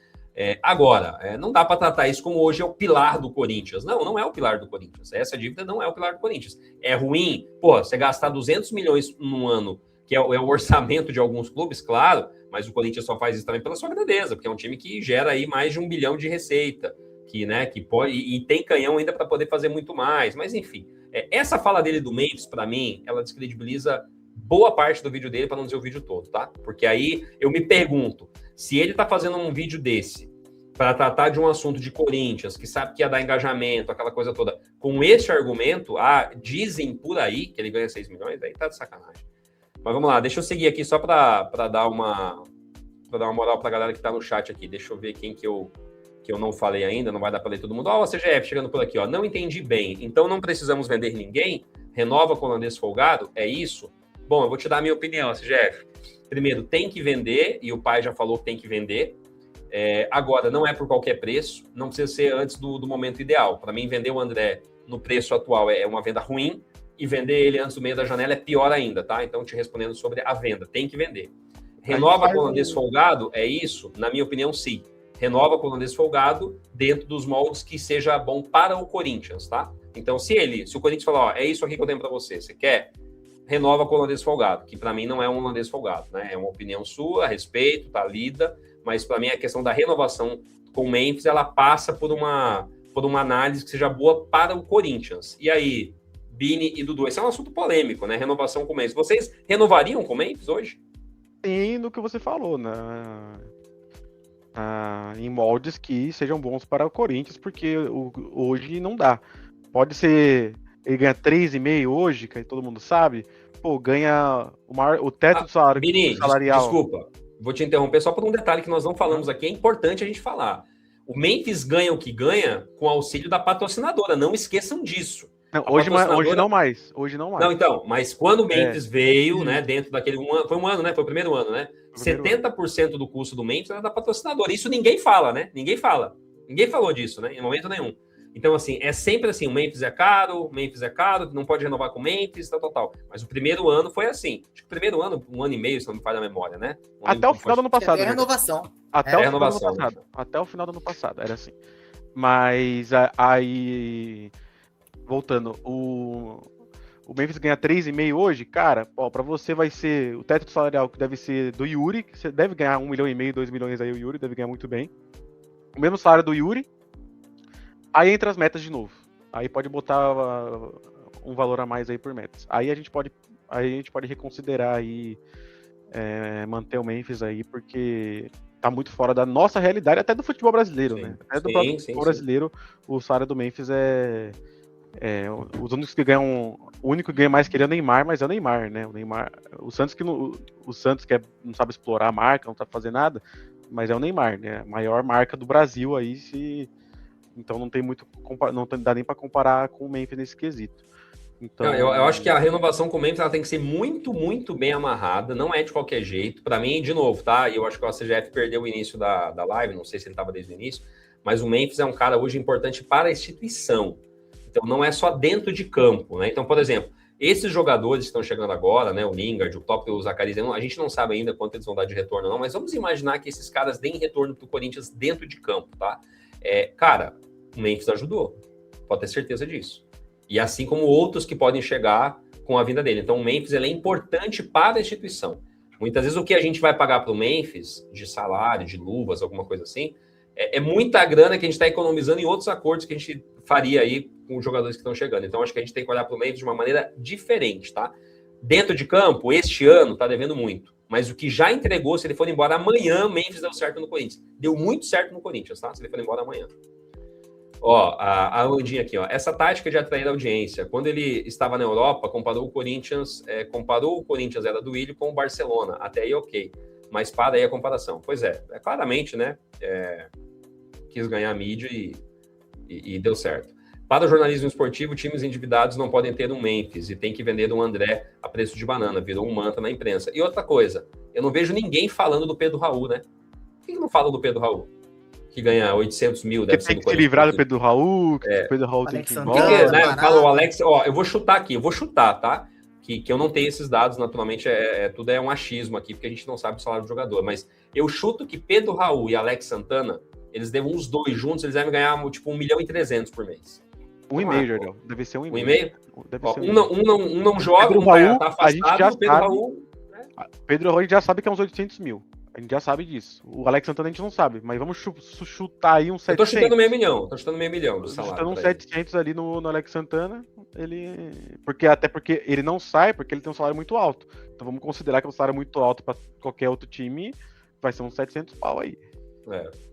A: Agora, não dá para tratar isso como hoje é o pilar do Corinthians. Não é o pilar do Corinthians. Essa dívida não é o pilar do Corinthians. É ruim, você gastar 200 milhões num ano, que é o orçamento de alguns clubes, claro, mas o Corinthians só faz isso também pela sua grandeza, porque é um time que gera aí mais de 1 bilhão de receita, que pode, e tem canhão ainda para poder fazer muito mais. Mas, enfim, essa fala dele do Memphis, para mim, ela descredibiliza boa parte do vídeo dele, para não dizer o vídeo todo, tá? Porque aí eu me pergunto, se ele tá fazendo um vídeo desse para tratar de um assunto de Corinthians, que sabe que ia dar engajamento, aquela coisa toda, com esse argumento, dizem por aí que ele ganha 6 milhões, aí tá de sacanagem. Mas vamos lá, deixa eu seguir aqui só para dar uma moral pra galera que tá no chat aqui. Deixa eu ver quem que eu não falei ainda, não vai dar para ler todo mundo. Ó, o CGF chegando por aqui, ó. Não entendi bem. Então não precisamos vender ninguém? Renova com o holandês folgado? É isso? Bom, eu vou te dar a minha opinião, CGF. Primeiro, tem que vender, e o pai já falou que tem que vender. Agora, não é por qualquer preço, não precisa ser antes do momento ideal. Para mim, vender o André no preço atual é uma venda ruim, e vender ele antes do meio da janela é pior ainda, tá? Então, te respondendo sobre a venda, tem que vender. Renova com o holandês folgado? É isso? Na minha opinião, sim. Renova com o holandês folgado dentro dos moldes que seja bom para o Corinthians, tá? Então, se o Corinthians falar, é isso aqui que eu tenho para você quer? Renova com o holandês folgado, que para mim não é um holandês folgado, né? É uma opinião sua, respeito, tá lida, mas para mim a questão da renovação com o Memphis, ela passa por uma análise que seja boa para o Corinthians. E aí, Bini e Dudu, esse é um assunto polêmico, né? Renovação com o Memphis. Vocês renovariam com o Memphis hoje?
D: Sim, no que você falou, né? Em moldes que sejam bons para o Corinthians, porque hoje não dá. Pode ser, ele ganha 3,5 hoje, que todo mundo sabe, ganha o teto do salário
A: Bini,
D: salarial.
A: Desculpa, vou te interromper só por um detalhe que nós não falamos aqui, é importante a gente falar. O Memphis ganha o que ganha com o auxílio da patrocinadora, não esqueçam disso.
D: Não, hoje não mais. Não,
A: então, mas quando o Memphis veio, né, dentro daquele foi um ano, né? Foi o primeiro ano, né? 70% do custo do Memphis era da patrocinadora. Isso ninguém fala, né? Ninguém falou disso, né? Em momento nenhum. Então, assim, é sempre assim, o Memphis é caro, não pode renovar com o Memphis, tal. Mas o primeiro ano foi assim. Acho que o primeiro ano, 1 ano e meio, se não me falha a memória, né?
D: Até o final do ano passado.
C: É renovação.
D: Até o final do ano passado, era assim. Mas aí... Voltando, o o Memphis ganha 3,5 hoje, cara, pra você vai ser o teto salarial que deve ser do Yuri, que você deve ganhar 1,5 milhão, 2 milhões aí, o Yuri deve ganhar muito bem. O mesmo salário do Yuri, aí entra as metas de novo. Aí pode botar um valor a mais aí por metas. Aí a gente pode reconsiderar aí manter o Memphis aí, porque tá muito fora da nossa realidade, até do futebol brasileiro, né? Até do próprio futebol brasileiro, o salário do Memphis os únicos que ganham. O único que ganha mais que ele é o Neymar, mas é o Neymar, né? O Santos que não sabe explorar a marca, não sabe fazer nada, mas é o Neymar, né? A maior marca do Brasil aí, então não tem muito, não dá nem para comparar com o Memphis nesse quesito. Então,
A: eu acho que a renovação com o Memphis ela tem que ser muito, muito bem amarrada, não é de qualquer jeito. Para mim, de novo, tá? Eu acho que o CGF perdeu o início da live, não sei se ele estava desde o início, mas o Memphis é um cara hoje importante para a instituição. Então, não é só dentro de campo, né? Então, por exemplo, esses jogadores que estão chegando agora, né? O Lingard, o Top, o Zacarias, a gente não sabe ainda quanto eles vão dar de retorno, não, mas vamos imaginar que esses caras deem retorno para o Corinthians dentro de campo, tá? Cara, o Memphis ajudou, pode ter certeza disso. E assim como outros que podem chegar com a vinda dele. Então, o Memphis ele é importante para a instituição. Muitas vezes o que a gente vai pagar para o Memphis, de salário, de luvas, alguma coisa assim, é muita grana que a gente está economizando em outros acordos que a gente faria aí com os jogadores que estão chegando. Então, acho que a gente tem que olhar para o Memphis de uma maneira diferente, tá? Dentro de campo, este ano, está devendo muito. Mas o que já entregou, se ele for embora amanhã, o Memphis deu certo no Corinthians. Deu muito certo no Corinthians, tá? Se ele for embora amanhã. Ó, a Landinha aqui, ó. Essa tática de atrair a audiência. Quando ele estava na Europa, comparou o Corinthians era do Willian com o Barcelona. Até aí, ok. Mas para aí a comparação. Pois claramente, né? Quis ganhar a mídia e deu certo. Para o jornalismo esportivo, times endividados não podem ter um Memphis e tem que vender um André a preço de banana. Virou um mantra na imprensa. E outra coisa, eu não vejo ninguém falando do Pedro Raul, né? Por que não fala do Pedro Raul? Que ganha 800 mil, deve ser do Corinthians.
D: Tem que se livrar do Pedro Raul, o Pedro Raul tem que ir embora.
A: Fala o Alex, ó, eu vou chutar, tá? Que eu não tenho esses dados, naturalmente, tudo é um achismo aqui, porque a gente não sabe o salário do jogador, mas eu chuto que Pedro Raul e Alex Santana, eles devem os dois juntos, eles devem ganhar tipo 1,3 milhão por mês.
D: 1,5, Jordão. Deve ser 1,5.
A: 1,5? Um não joga,
D: Pedro Raul,
A: tá afastado, Pedro Raul...
D: Pedro Raul, a gente já sabe que é uns 800 mil. A gente já sabe disso. O Alex Santana a gente não sabe, mas vamos chutar aí uns 700.
A: Eu tô chutando meio milhão do salário.
D: Chutando uns 700 ali no Alex Santana, até porque ele não sai, porque ele tem um salário muito alto. Então vamos considerar que é um salário muito alto para qualquer outro time, vai ser uns 700 pau aí.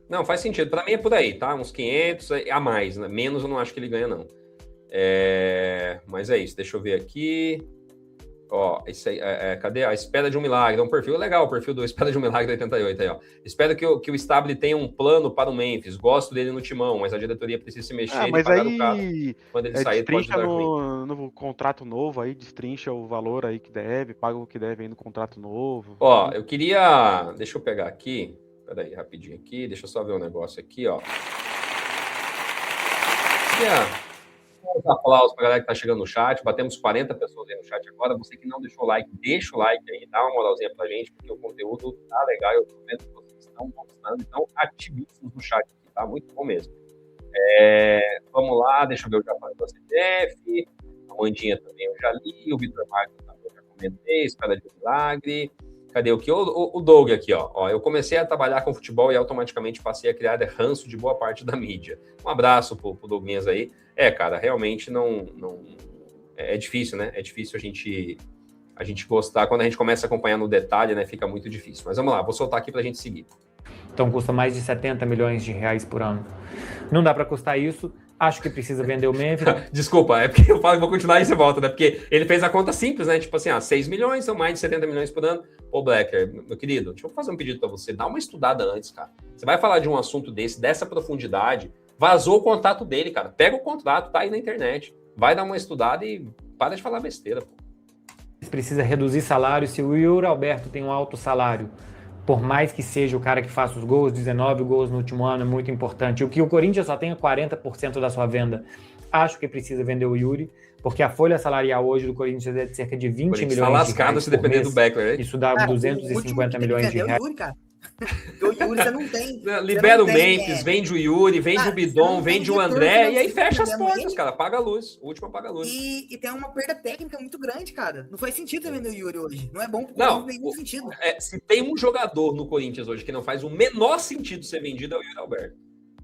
A: Não, faz sentido. Para mim é por aí, tá? Uns 500 a mais, né? Menos eu não acho que ele ganha, não. Mas é isso, deixa eu ver aqui. Ó, isso aí, cadê? A espera de um milagre. É um perfil legal, o perfil do Espera de um Milagre 88 aí, ó. Espero que o Stabile tenha um plano para o Memphis. Gosto dele no timão, mas a diretoria precisa se mexer
D: e pagar o
A: cara. Quando ele sair, pode
D: dar no contrato novo aí, destrincha o valor aí que deve, paga o que deve aí no contrato novo.
A: Ó, eu queria... Deixa eu pegar aqui. Peraí, rapidinho aqui. Deixa eu só ver um negócio aqui, ó. Um aplausos para a galera que está chegando no chat. Batemos 40 pessoas aí no chat agora. Você que não deixou o like, deixa o like aí, dá uma moralzinha pra gente, porque o conteúdo tá legal. Eu tô vendo que vocês estão gostando, então ativíssimos no chat aqui, tá? Muito bom mesmo. Vamos lá, deixa eu ver o Japão do CDF. A Mandinha também eu já li. O Vitor Marcos também eu já comentei. Espera de um milagre. Cadê o que? O Doug aqui, ó. Eu comecei a trabalhar com futebol e automaticamente passei a criar ranço de boa parte da mídia. Um abraço pro Douglinhas aí. Cara, realmente não... É difícil, né? É difícil a gente gostar. Quando a gente começa a acompanhar no detalhe, né? Fica muito difícil. Mas vamos lá, vou soltar aqui pra gente seguir.
B: Então custa mais de 70 milhões de reais por ano. Não dá para custar isso. Acho que precisa vender o Memphis.
A: Desculpa, é porque eu falo que vou continuar e você volta, né? Porque ele fez a conta simples, né? Tipo assim, 6 milhões são mais de 70 milhões por ano. Pô, Blacker, meu querido, deixa eu fazer um pedido pra você. Dá uma estudada antes, cara. Você vai falar de um assunto dessa profundidade, vazou o contato dele, cara. Pega o contrato, tá aí na internet. Vai dar uma estudada e para de falar besteira, pô.
B: Precisa reduzir salário. Se o Yuri Alberto tem um alto salário, por mais que seja o cara que faça os gols, 19 gols no último ano, é muito importante. O que o Corinthians só tenha 40% da sua venda, acho que precisa vender o Yuri, porque a folha salarial hoje do Corinthians é de cerca de 20 milhões
A: tá lascado
B: de reais
A: se depender do Beckler, hein?
B: Isso dá 250 milhões de reais.
C: Yuri, cara. Porque o Yuri você não tem.
A: Libera o Memphis, vende o Yuri, vende o Bidon, vende o André, e aí fecha as portas,
C: ele.
A: cara. Apaga a luz. O último apaga a luz.
C: E tem uma perda técnica muito grande, cara. Não faz sentido você vender o Yuri hoje. Não é bom pro
A: Corinthians
C: nenhum sentido.
A: Se tem um jogador no Corinthians hoje que não faz o menor sentido ser vendido, é o Yuri Alberto.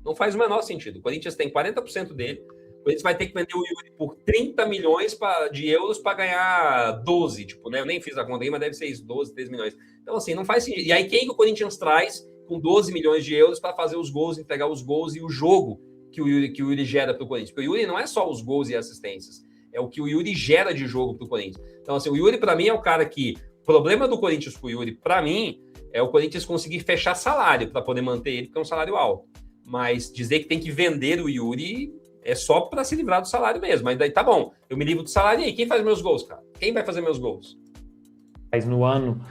A: Não faz o menor sentido. O Corinthians tem 40% dele. O Corinthians vai ter que vender o Yuri por 30 milhões de euros para ganhar 12. Tipo, né? Eu nem fiz a conta aí, mas deve ser isso, 12, 13 milhões. Então, assim, não faz sentido. E aí, quem que o Corinthians traz com 12 milhões de euros para fazer os gols, entregar os gols e o jogo que o Yuri gera para o Corinthians? Porque o Yuri não é só os gols e assistências. É o que o Yuri gera de jogo para o Corinthians. Então, assim, o Yuri, para mim, é o cara que... O problema do Corinthians com o Yuri, para mim, é o Corinthians conseguir fechar salário para poder manter ele, porque é um salário alto. Mas dizer que tem que vender o Yuri é só para se livrar do salário mesmo. Mas daí tá bom, eu me livro do salário e aí, quem faz meus gols, cara? Quem vai fazer meus gols?
B: Mas no ano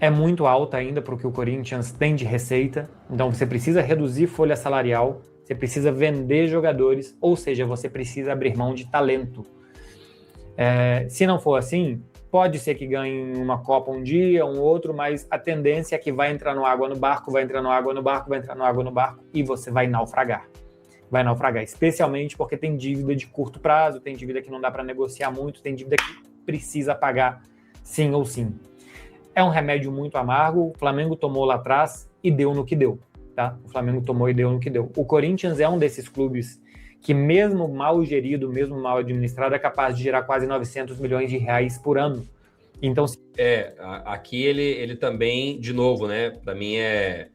B: é muito alta ainda para o que o Corinthians tem de receita. Então você precisa reduzir folha salarial, você precisa vender jogadores, ou seja, você precisa abrir mão de talento. Se não for assim, pode ser que ganhe uma Copa um dia, um outro, mas a tendência é que vai entrar no água no barco, vai entrar no água no barco, vai entrar no água no barco e você vai naufragar. Vai naufragar, especialmente porque tem dívida de curto prazo, tem dívida que não dá para negociar muito, tem dívida que precisa pagar sim ou sim. É um remédio muito amargo, o Flamengo tomou lá atrás e deu no que deu, tá? O Flamengo tomou e deu no que deu. O Corinthians é um desses clubes que mesmo mal gerido, mesmo mal administrado, é capaz de gerar quase 900 milhões de reais por ano. Então,
A: aqui ele também, de novo, né? Para mim é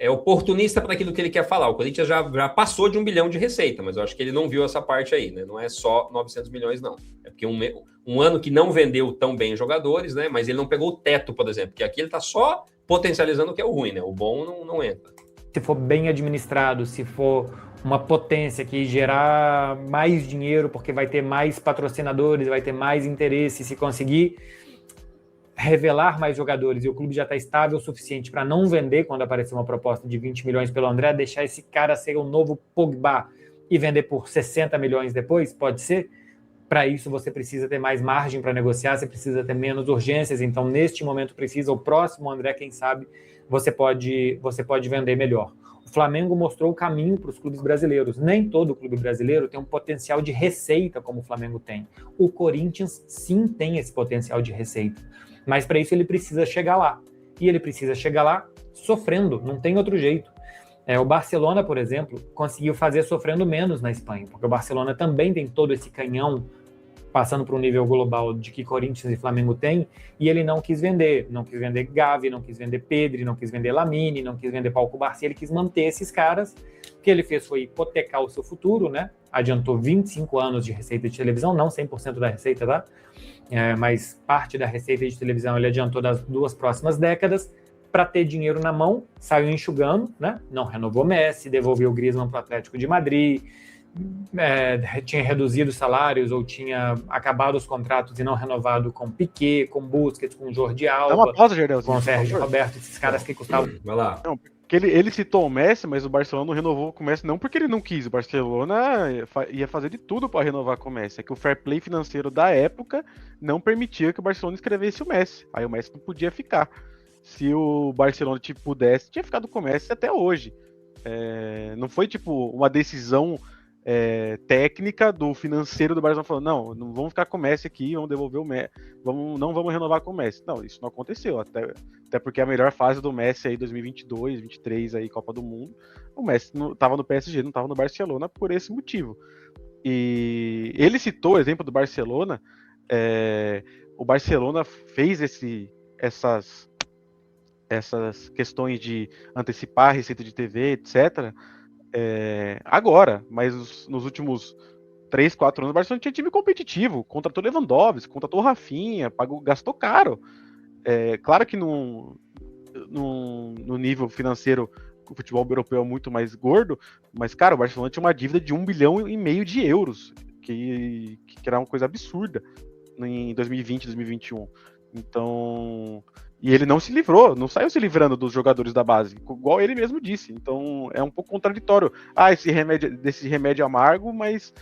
A: oportunista para aquilo que ele quer falar. O Corinthians já passou de 1 bilhão de receita, mas eu acho que ele não viu essa parte aí, né? Não é só 900 milhões, não. É porque um ano que não vendeu tão bem jogadores, né? Mas ele não pegou o teto, por exemplo, porque aqui ele está só potencializando o que é o ruim, né? O bom não entra.
B: Se for bem administrado, se for uma potência que gerar mais dinheiro, porque vai ter mais patrocinadores, vai ter mais interesse, se conseguir revelar mais jogadores e o clube já está estável o suficiente para não vender quando aparecer uma proposta de 20 milhões pelo André, deixar esse cara ser o novo Pogba e vender por 60 milhões depois, pode ser? Para isso você precisa ter mais margem para negociar, você precisa ter menos urgências, então neste momento precisa, o próximo André, quem sabe, você pode vender melhor. O Flamengo mostrou o caminho para os clubes brasileiros. Nem todo clube brasileiro tem um potencial de receita como o Flamengo tem. O Corinthians sim tem esse potencial de receita, mas para isso ele precisa chegar lá. E ele precisa chegar lá sofrendo, não tem outro jeito. O Barcelona, por exemplo, conseguiu fazer sofrendo menos na Espanha, porque o Barcelona também tem todo esse canhão passando para um nível global de que Corinthians e Flamengo têm, e ele não quis vender Gavi, não quis vender Pedri, não quis vender Lamine, não quis vender Pau Cubarsí, ele quis manter esses caras. O que ele fez foi hipotecar o seu futuro, né? Adiantou 25 anos de receita de televisão, não 100% da receita, tá? Mas parte da receita de televisão ele adiantou das 2 próximas décadas para ter dinheiro na mão, saiu enxugando, né? Não renovou Messi, devolveu o Griezmann para o Atlético de Madrid, tinha reduzido os salários ou tinha acabado os contratos e não renovado com Piquet, com Busquets, com Jordi Alba,
D: uma pausa, Gerdelson,
B: com Sérgio Roberto, esses caras que custavam...
A: Vai lá.
D: Não, porque ele citou o Messi, mas o Barcelona não renovou com o Messi não porque ele não quis. O Barcelona ia fazer de tudo para renovar com o Messi. É que o fair play financeiro da época não permitia que o Barcelona escrevesse o Messi. Aí o Messi não podia ficar. Se o Barcelona pudesse, tinha ficado com o Messi até hoje. Não foi uma decisão técnica do financeiro do Barcelona falando, não vamos ficar com o Messi aqui, vamos devolver o Messi, não vamos renovar com o Messi. Não, isso não aconteceu, até porque a melhor fase do Messi aí, 2022, 2023, aí, Copa do Mundo, o Messi estava no PSG, não estava no Barcelona por esse motivo. E ele citou o exemplo do Barcelona, o Barcelona fez essas questões de antecipar a receita de TV, etc., agora, mas nos últimos 3, 4 anos o Barcelona tinha time competitivo, contratou Lewandowski, contratou Rafinha, gastou caro. Claro que no nível financeiro o futebol europeu é muito mais gordo, mas, cara, o Barcelona tinha uma dívida de 1,5 bilhão de euros, que era uma coisa absurda em 2020, 2021. Então... E ele não se livrou, não saiu se livrando dos jogadores da base, igual ele mesmo disse. Então é um pouco contraditório. Desse remédio amargo, mas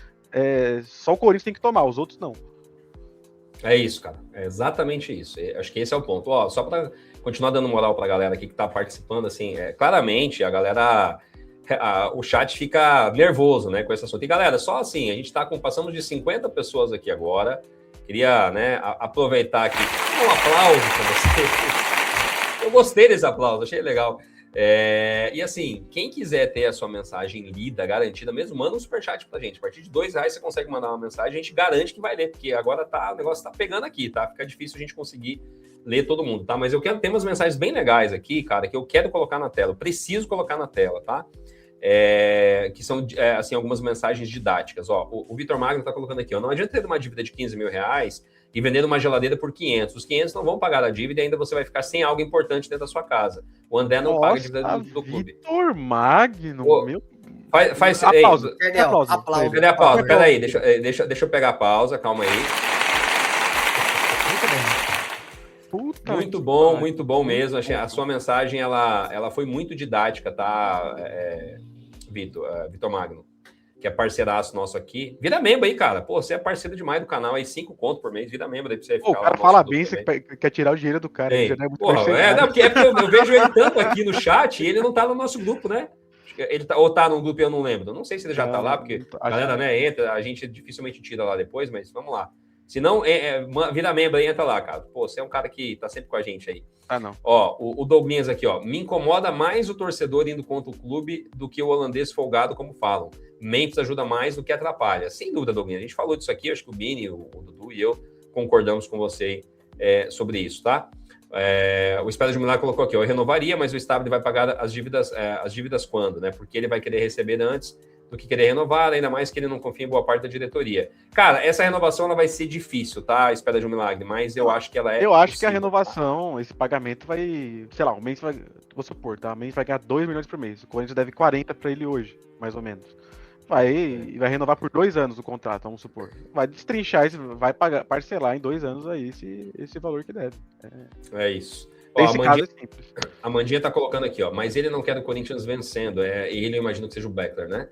D: só o Corinthians tem que tomar, os outros não.
A: É isso, cara. É exatamente isso. Acho que esse é o ponto. Só para continuar dando moral pra galera aqui que tá participando, assim, claramente a galera, o chat fica nervoso, né, com esse assunto. E galera, só assim, a gente tá passamos de 50 pessoas aqui agora, queria, né, aproveitar aqui, um aplauso pra vocês. Eu gostei desse aplauso, achei legal. E assim, quem quiser ter a sua mensagem lida, garantida mesmo, manda um superchat pra gente. A partir de R$2 você consegue mandar uma mensagem, a gente garante que vai ler, porque agora o negócio tá pegando aqui, tá? Fica difícil a gente conseguir ler todo mundo, tá? Mas eu quero ter umas mensagens bem legais aqui, cara, que eu quero colocar na tela, eu preciso colocar na tela, tá? Que são, assim, algumas mensagens didáticas. Ó, o Vitor Magno tá colocando aqui, ó, não adianta ter uma dívida de R$15 mil e vender uma geladeira por 500. Os 500 não vão pagar a dívida e ainda você vai ficar sem algo importante dentro da sua casa. O André não paga a dívida do clube.
D: Vitor Magno, meu...
A: Faz
D: aplauso.
A: Cadê a pausa? Pera aí, deixa eu pegar a pausa, calma aí.
D: Puta
A: Muito bom mesmo. A sua mensagem, ela foi muito didática, tá, Vitor Magno, que é parceiraço nosso aqui. Vira membro aí, cara. Pô, você é parceiro demais do canal aí, 5 conto por mês, vira membro aí pra você ficar.
D: O cara fala bem, você quer tirar o dinheiro do cara.
A: Ele já não é muito porque eu vejo ele tanto aqui no chat e ele não tá no nosso grupo, né? Ele ou tá no grupo e eu não lembro. Não sei se ele já tá lá, porque a galera, né, entra, a gente dificilmente tira lá depois, mas vamos lá. Se não, vira membro aí, entra lá, cara. Pô, você é um cara que tá sempre com a gente aí.
D: Não.
A: Ó, o Douglas aqui, ó. Me incomoda mais o torcedor indo contra o clube do que o holandês folgado, como falam. Memphis ajuda mais do que atrapalha. Sem dúvida, Douglas. A gente falou disso aqui, acho que o Bini, o Dudu e eu concordamos com você sobre isso, tá? O Espera de Milagre colocou aqui, ó. Eu renovaria, mas o Stabile vai pagar as dívidas quando, né? Porque ele vai querer receber antes do que querer renovar, ainda mais que ele não confia em boa parte da diretoria. Cara, essa renovação ela vai ser difícil, tá? Espera de um milagre, mas eu acho que ela é.
D: Eu acho
A: possível,
D: que a renovação, esse pagamento vai, sei lá, o mês vai, vou supor, tá? O mês vai ganhar 2 milhões por mês. O Corinthians deve 40 para ele hoje, mais ou menos. Vai renovar por 2 anos o contrato, vamos supor. Vai destrinchar, vai parcelar em 2 anos aí esse valor que deve.
A: É isso.
D: Nesse caso é simples.
A: A Mandinha tá colocando aqui, ó, mas ele não quer o Corinthians vencendo. Ele, eu imagino que seja o Beckler, né?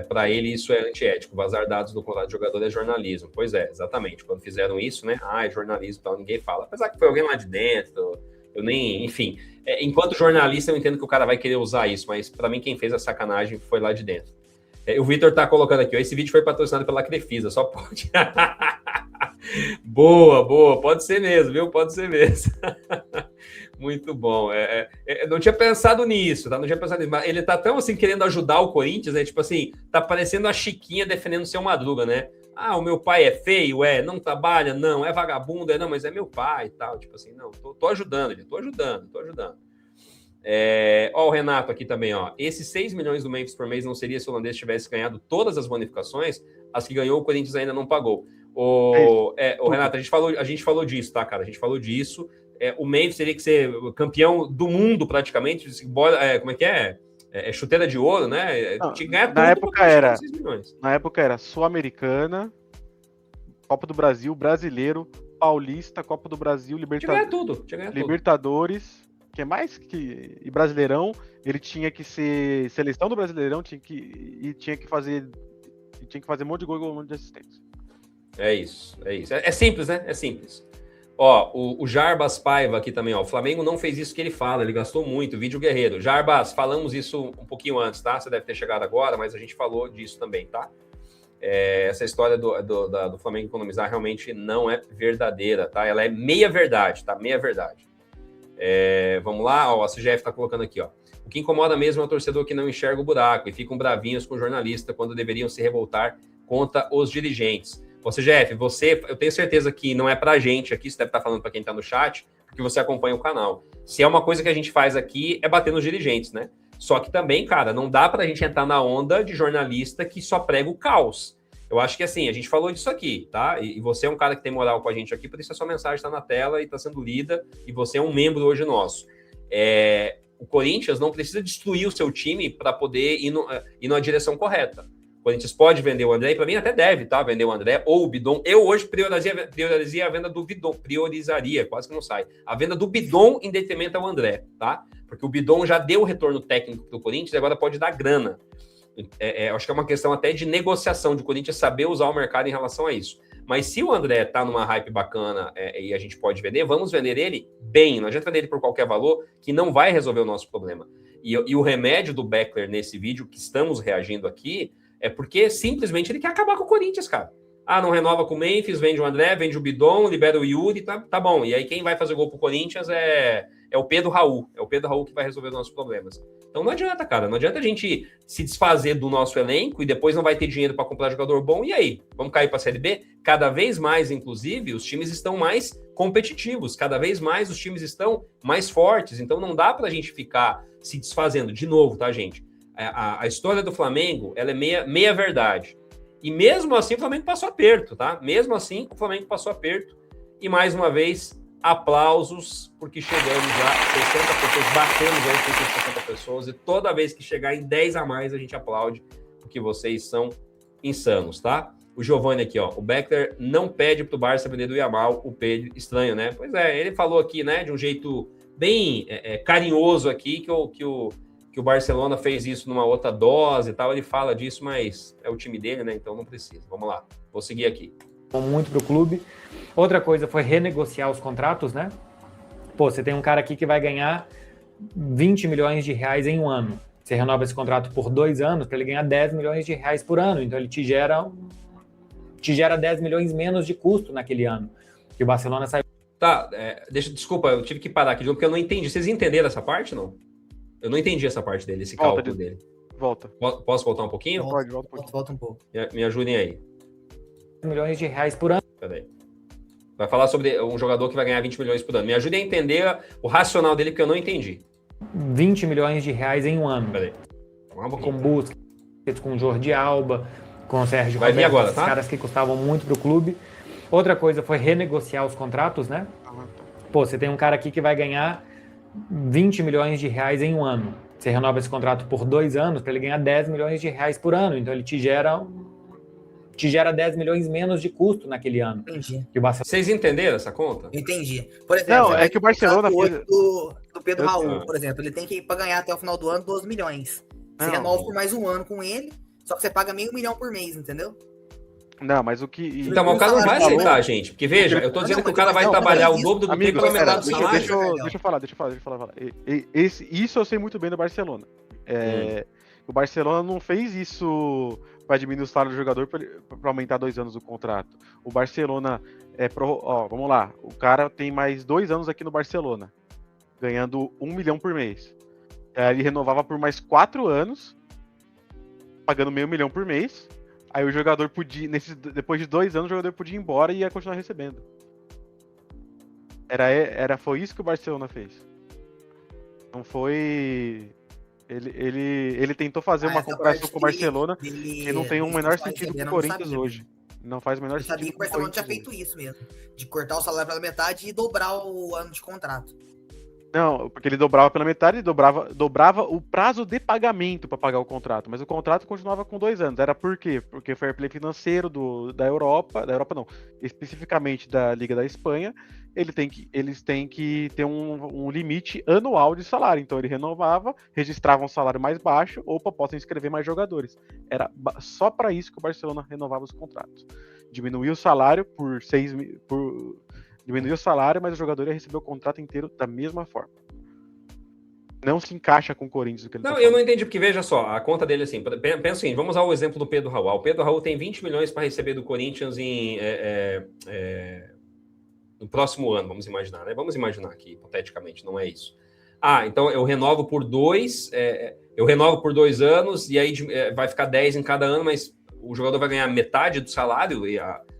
A: Para ele isso é antiético, vazar dados do contrato de jogador é jornalismo. Pois é, exatamente, quando fizeram isso, né, é jornalismo e tal, ninguém fala, apesar que foi alguém lá de dentro, enfim, enquanto jornalista eu entendo que o cara vai querer usar isso, mas para mim quem fez a sacanagem foi lá de dentro. O Vitor tá colocando aqui, ó, esse vídeo foi patrocinado pela Crefisa, só pode. Boa, pode ser mesmo, viu, pode ser mesmo. Muito bom. Não tinha pensado nisso, tá? Não tinha pensado nisso. Mas ele tá tão assim querendo ajudar o Corinthians, né? Tipo assim, tá parecendo a Chiquinha defendendo o seu Madruga, né? Ah, o meu pai é feio, não trabalha, não, é vagabundo, não, mas é meu pai e tal. Tipo assim, não, tô ajudando ele, tô ajudando. Ó, o Renato aqui também, ó. Esses 6 milhões do Memphis por mês não seria se o holandês tivesse ganhado todas as bonificações, as que ganhou o Corinthians ainda não pagou. Renato, a gente falou disso, tá, cara? A gente falou disso. O Memphis teria que ser campeão do mundo, praticamente. Como é que é? Chuteira de ouro, né?
D: Não,
A: tinha que ganhar
D: na época era Sul-Americana, Copa do Brasil, Brasileiro, Paulista, Copa do Brasil, Libertadores, que é mais que e Brasileirão. Ele tinha que ser seleção do Brasileirão, tinha que fazer um monte de gol e um monte de assistência.
A: É isso. É simples, né? É simples. Ó, o Jarbas Paiva aqui também, ó. O Flamengo não fez isso que ele fala, ele gastou muito. Vídeo Guerreiro. Jarbas, falamos isso um pouquinho antes, tá? Você deve ter chegado agora, mas a gente falou disso também, tá? Essa história do Flamengo economizar realmente não é verdadeira, tá? Ela é meia verdade, tá? Meia verdade. Vamos lá, ó. A CGF tá colocando aqui, ó. O que incomoda mesmo é o torcedor que não enxerga o buraco e ficam bravinhos com o jornalista quando deveriam se revoltar contra os dirigentes. Você, Jeff, eu tenho certeza que não é pra gente aqui, você deve estar falando para quem tá no chat, porque você acompanha o canal. Se é uma coisa que a gente faz aqui, é bater nos dirigentes, né? Só que também, cara, não dá pra gente entrar na onda de jornalista que só prega o caos. Eu acho que, assim, a gente falou disso aqui, tá? E você é um cara que tem moral com a gente aqui, por isso a sua mensagem tá na tela e tá sendo lida, e você é um membro hoje nosso. O Corinthians não precisa destruir o seu time para poder ir na direção correta. O Corinthians pode vender o André, e para mim até deve, tá? Vender o André ou o Bidon. Eu hoje priorizaria a venda do Bidon. Priorizaria, quase que não sai. A venda do Bidon em detrimento ao André, tá? Porque o Bidon já deu o retorno técnico do Corinthians e agora pode dar grana. Acho que é uma questão até de negociação de o Corinthians saber usar o mercado em relação a isso. Mas se o André tá numa hype bacana e a gente pode vender, vamos vender ele bem. Não adianta vender ele por qualquer valor, que não vai resolver o nosso problema. E o remédio do Beckler nesse vídeo, que estamos reagindo aqui, é porque simplesmente ele quer acabar com o Corinthians, cara. Ah, não renova com o Memphis, vende o André, vende o Bidon, libera o Yuri, tá bom. E aí quem vai fazer gol pro Corinthians é o Pedro Raul. É o Pedro Raul que vai resolver os nossos problemas. Então não adianta, cara. Não adianta a gente se desfazer do nosso elenco e depois não vai ter dinheiro para comprar jogador bom. E aí? Vamos cair para a Série B? Cada vez mais, inclusive, os times estão mais competitivos. Cada vez mais os times estão mais fortes. Então não dá para a gente ficar se desfazendo. De novo, tá, gente? A história do Flamengo, ela é meia verdade. E mesmo assim o Flamengo passou aperto, tá? Mesmo assim o Flamengo passou aperto. E mais uma vez, aplausos, porque chegamos já 60 pessoas, batemos aí 60 pessoas, e toda vez que chegar em 10 a mais, a gente aplaude, porque vocês são insanos, tá? O Giovanni aqui, ó, o Beckler não pede pro Barça vender do Yamal, o Pedro, estranho, né? Pois é, ele falou aqui, né, de um jeito bem carinhoso aqui, que o Barcelona fez isso numa outra dose e tal, ele fala disso, mas é o time dele, né, então não precisa. Vamos lá, vou seguir aqui.
B: Muito pro clube. Outra coisa foi renegociar os contratos, né? Pô, você tem um cara aqui que vai ganhar 20 milhões de reais em um ano. Você renova esse contrato por 2 anos para ele ganhar 10 milhões de reais por ano. Então ele te gera 10 milhões menos de custo naquele ano. Que o Barcelona saiu.
A: Tá, desculpa, eu tive que parar aqui, porque eu não entendi. Vocês entenderam essa parte, não? Eu não entendi essa parte dele, esse cálculo dele.
D: Volta.
A: Posso voltar um pouquinho?
D: Volta um pouco.
A: Me ajudem aí.
B: Milhões de reais por ano.
A: Peraí. Vai falar sobre um jogador que vai ganhar 20 milhões por ano. Me ajude a entender o racional dele, porque eu não entendi.
B: 20 milhões de reais em um ano.
A: Peraí.
B: Com Busquets, com Jordi Alba, com o Sérgio
A: Vai
B: Roberto,
A: vir agora,
B: esses
A: tá?
B: caras que custavam muito pro clube. Outra coisa foi renegociar os contratos, né? Pô, você tem um cara aqui que vai ganhar 20 milhões de reais em um ano. Você renova esse contrato por 2 anos para ele ganhar 10 milhões de reais por ano. Então ele te gera 10 milhões menos de custo naquele ano.
C: Entendi.
B: Que o Barcelona...
A: Vocês entenderam essa conta?
C: Entendi. Por exemplo,
D: Não, é que o Barcelona
C: do Pedro Raul, por exemplo, ele tem que ir para ganhar até o final do ano 12 milhões. Você renova por mais um ano com ele, só que você paga $500 mil por mês, entendeu?
D: Não, mas o que...
A: Então, mas o cara não vai aceitar, gente. Porque, veja, eu tô dizendo que o cara vai trabalhar o dobro do tempo pela metade do salário.
D: Deixa eu falar. Isso eu sei muito bem do Barcelona. O Barcelona não fez isso para diminuir o salário do jogador para aumentar 2 anos o contrato. O Barcelona vamos lá. O cara tem mais 2 anos aqui no Barcelona, ganhando 1 milhão por mês. Ele renovava por mais 4 anos, pagando $500 mil por mês. Aí o jogador podia, depois de 2 anos, o jogador podia ir embora e ia continuar recebendo. Foi isso que o Barcelona fez. Não foi... Ele tentou fazer uma comparação com o Barcelona que não tem o menor sentido com o Corinthians hoje. Não faz o menor sentido.
C: Eu sabia que o Barcelona tinha feito isso mesmo. De cortar o salário pela metade e dobrar o ano de contrato.
D: Não, porque ele dobrava pela metade, ele dobrava o prazo de pagamento para pagar o contrato, mas o contrato continuava com 2 anos. Era por quê? Porque o fair play financeiro da Europa não, especificamente da Liga da Espanha, eles têm que ter um limite anual de salário. Então ele renovava, registrava um salário mais baixo, ou possam inscrever mais jogadores. Era só para isso que o Barcelona renovava os contratos. Diminuía o salário diminuiu o salário, mas o jogador ia receber o contrato inteiro da mesma forma. Não se encaixa com o Corinthians.
A: Eu não entendi, porque veja só, a conta dele assim, pensa o seguinte, vamos usar o exemplo do Pedro Raul. O Pedro Raul tem 20 milhões para receber do Corinthians no próximo ano, vamos imaginar, né? Vamos imaginar aqui, hipoteticamente, não é isso. Então eu renovo por 2 anos, e aí vai ficar 10 em cada ano, mas o jogador vai ganhar metade do salário,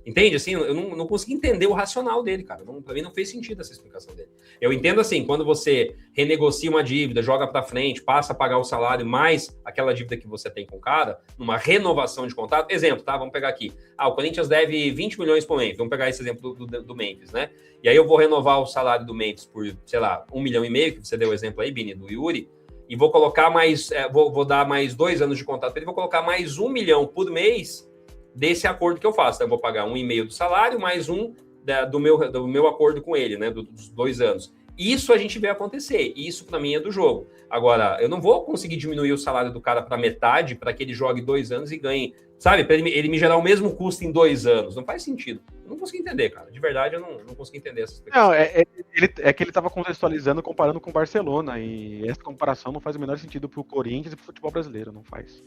A: entende? Assim, eu não consegui entender o racional dele, cara. Para mim não fez sentido essa explicação dele. Eu entendo assim, quando você renegocia uma dívida, joga para frente, passa a pagar o salário mais aquela dívida que você tem com o cara, numa renovação de contrato. Exemplo, tá? Vamos pegar aqui. O Corinthians deve 20 milhões por mês. Vamos pegar esse exemplo do Memphis, né? E aí eu vou renovar o salário do Memphis por, sei lá, 1,5 milhão, que você deu o exemplo aí, Bini, do Yuri, e vou colocar mais, vou dar mais 2 anos de contrato para ele, vou colocar mais 1 milhão por mês desse acordo que eu faço. Então, eu vou pagar 1,5 do salário, mais do meu acordo com ele, né, dos 2 anos. Isso a gente vê acontecer, isso para mim é do jogo. Agora, eu não vou conseguir diminuir o salário do cara para metade, para que ele jogue 2 anos e ganhe, sabe, para ele me gerar o mesmo custo em 2 anos. Não faz sentido. Não consegui entender, cara. De verdade, eu não consegui entender essa
D: explicação. Não, é que ele estava contextualizando, comparando com o Barcelona, e essa comparação não faz o menor sentido pro Corinthians e pro futebol brasileiro, não faz.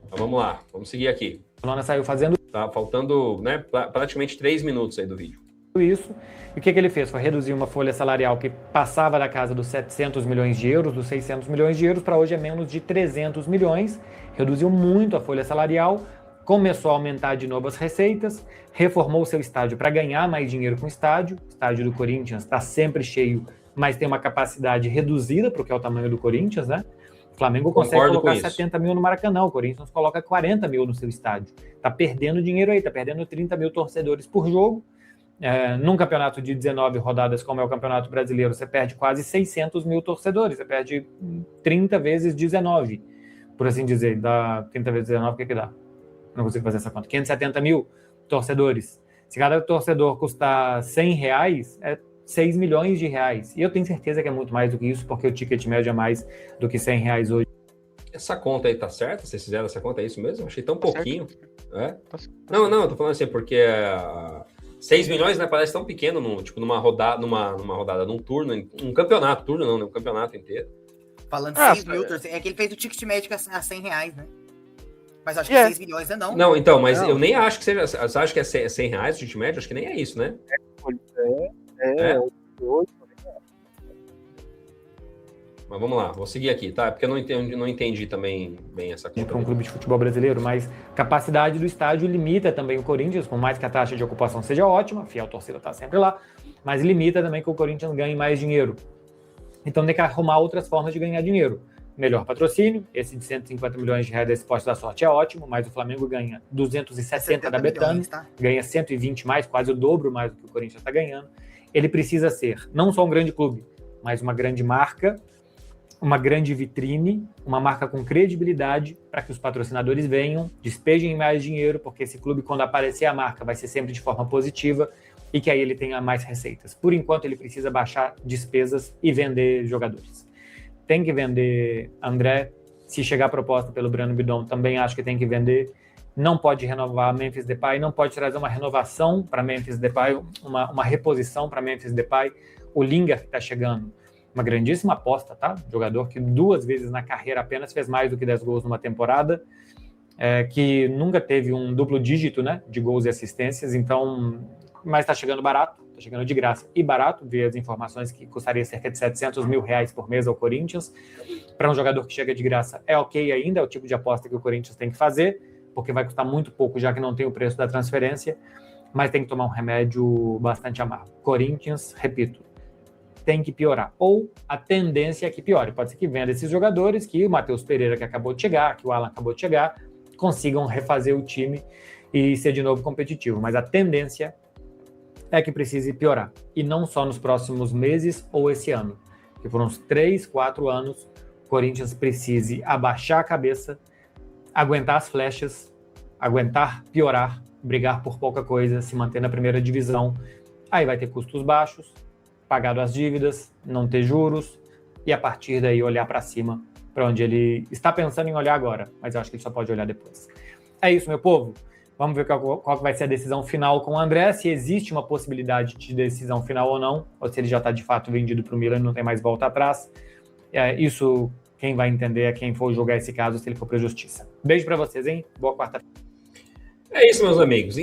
A: Então vamos lá, vamos seguir aqui.
B: O Barcelona saiu fazendo...
A: Tá faltando, né, praticamente 3 minutos aí do vídeo.
B: Isso. E o que ele fez? Foi reduzir uma folha salarial que passava da casa dos 700 milhões de euros, dos 600 milhões de euros, para hoje é menos de 300 milhões. Reduziu muito a folha salarial, começou a aumentar de novo as receitas, reformou seu estádio para ganhar mais dinheiro com o estádio. O estádio do Corinthians está sempre cheio, mas tem uma capacidade reduzida para o que é o tamanho do Corinthians, né? O Flamengo consegue colocar 70 mil no Maracanã, o Corinthians coloca 40 mil no seu estádio. Está perdendo dinheiro aí, está perdendo 30 mil torcedores por jogo. Num campeonato de 19 rodadas, como é o Campeonato Brasileiro, você perde quase 600 mil torcedores, você perde 30 vezes 19, por assim dizer. Dá 30 vezes 19, o que dá? Não consigo fazer essa conta. 570 mil torcedores. Se cada torcedor custar R$100, é 6 milhões de reais. E eu tenho certeza que é muito mais do que isso, porque o ticket médio é mais do que R$100 hoje.
A: Essa conta aí tá certa? Vocês fizeram essa conta, é isso mesmo? Achei tão pouquinho. Não, eu tô falando assim, porque 6 milhões, né, parece tão pequeno, numa rodada, num turno, um campeonato, um campeonato inteiro.
C: Falando de 6 mil, é que ele fez o ticket médio a R$100, né? Mas acho que 6 milhões é não.
A: Não, então, mas eu nem acho que seja. Você acha que é R$100 o ticket médio? Acho que nem é isso, né? Mas vamos lá, vou seguir aqui, tá? Porque eu não entendi também bem essa conta.
B: Para um clube de futebol brasileiro, mas capacidade do estádio limita também o Corinthians, por mais que a taxa de ocupação seja ótima, a fiel torcida está sempre lá, mas limita também que o Corinthians ganhe mais dinheiro. Então tem que arrumar outras formas de ganhar dinheiro. Melhor patrocínio, esse de 150 milhões de reais da Esporte da Sorte é ótimo, mas o Flamengo ganha 260 da Betano, tá? Ganha 120 mais, quase o dobro mais do que o Corinthians está ganhando. Ele precisa ser não só um grande clube, mas uma grande marca, uma grande vitrine, uma marca com credibilidade para que os patrocinadores venham, despejem mais dinheiro, porque esse clube, quando aparecer a marca, vai ser sempre de forma positiva e que aí ele tenha mais receitas. Por enquanto, ele precisa baixar despesas e vender jogadores. Tem que vender André. Se chegar a proposta pelo Breno Bidon, também acho que tem que vender. Não pode renovar Memphis Depay, não pode trazer uma renovação para Memphis Depay, uma reposição para Memphis Depay. O Lingard está chegando, uma grandíssima aposta, tá? Jogador que 2 vezes na carreira apenas fez mais do que 10 gols numa temporada, que nunca teve um duplo dígito, né, de gols e assistências, então, mas está chegando barato, está chegando de graça e barato, vi as informações que custaria cerca de 700 mil reais por mês ao Corinthians. Para um jogador que chega de graça é ok ainda, é o tipo de aposta que o Corinthians tem que fazer, porque vai custar muito pouco, já que não tem o preço da transferência, mas tem que tomar um remédio bastante amargo. Corinthians, repito, tem que piorar, ou a tendência é que piore. Pode ser que venda esses jogadores, que o Matheus Pereira, que acabou de chegar, que o Alan acabou de chegar, consigam refazer o time e ser de novo competitivo, mas a tendência é que precise piorar, e não só nos próximos meses ou esse ano, que por uns 3, 4 anos, o Corinthians precise abaixar a cabeça, aguentar as flechas, aguentar piorar, brigar por pouca coisa, se manter na primeira divisão, aí vai ter custos baixos, pagado as dívidas, não ter juros, e a partir daí olhar para cima, para onde ele está pensando em olhar agora, mas eu acho que ele só pode olhar depois. É isso, meu povo. Vamos ver qual vai ser a decisão final com o André, se existe uma possibilidade de decisão final ou não, ou se ele já está de fato vendido para o Milan e não tem mais volta atrás. Isso, quem vai entender é quem for julgar esse caso, se ele for para a justiça. Beijo para vocês, hein? Boa quarta-feira.
A: É isso, meus amigos.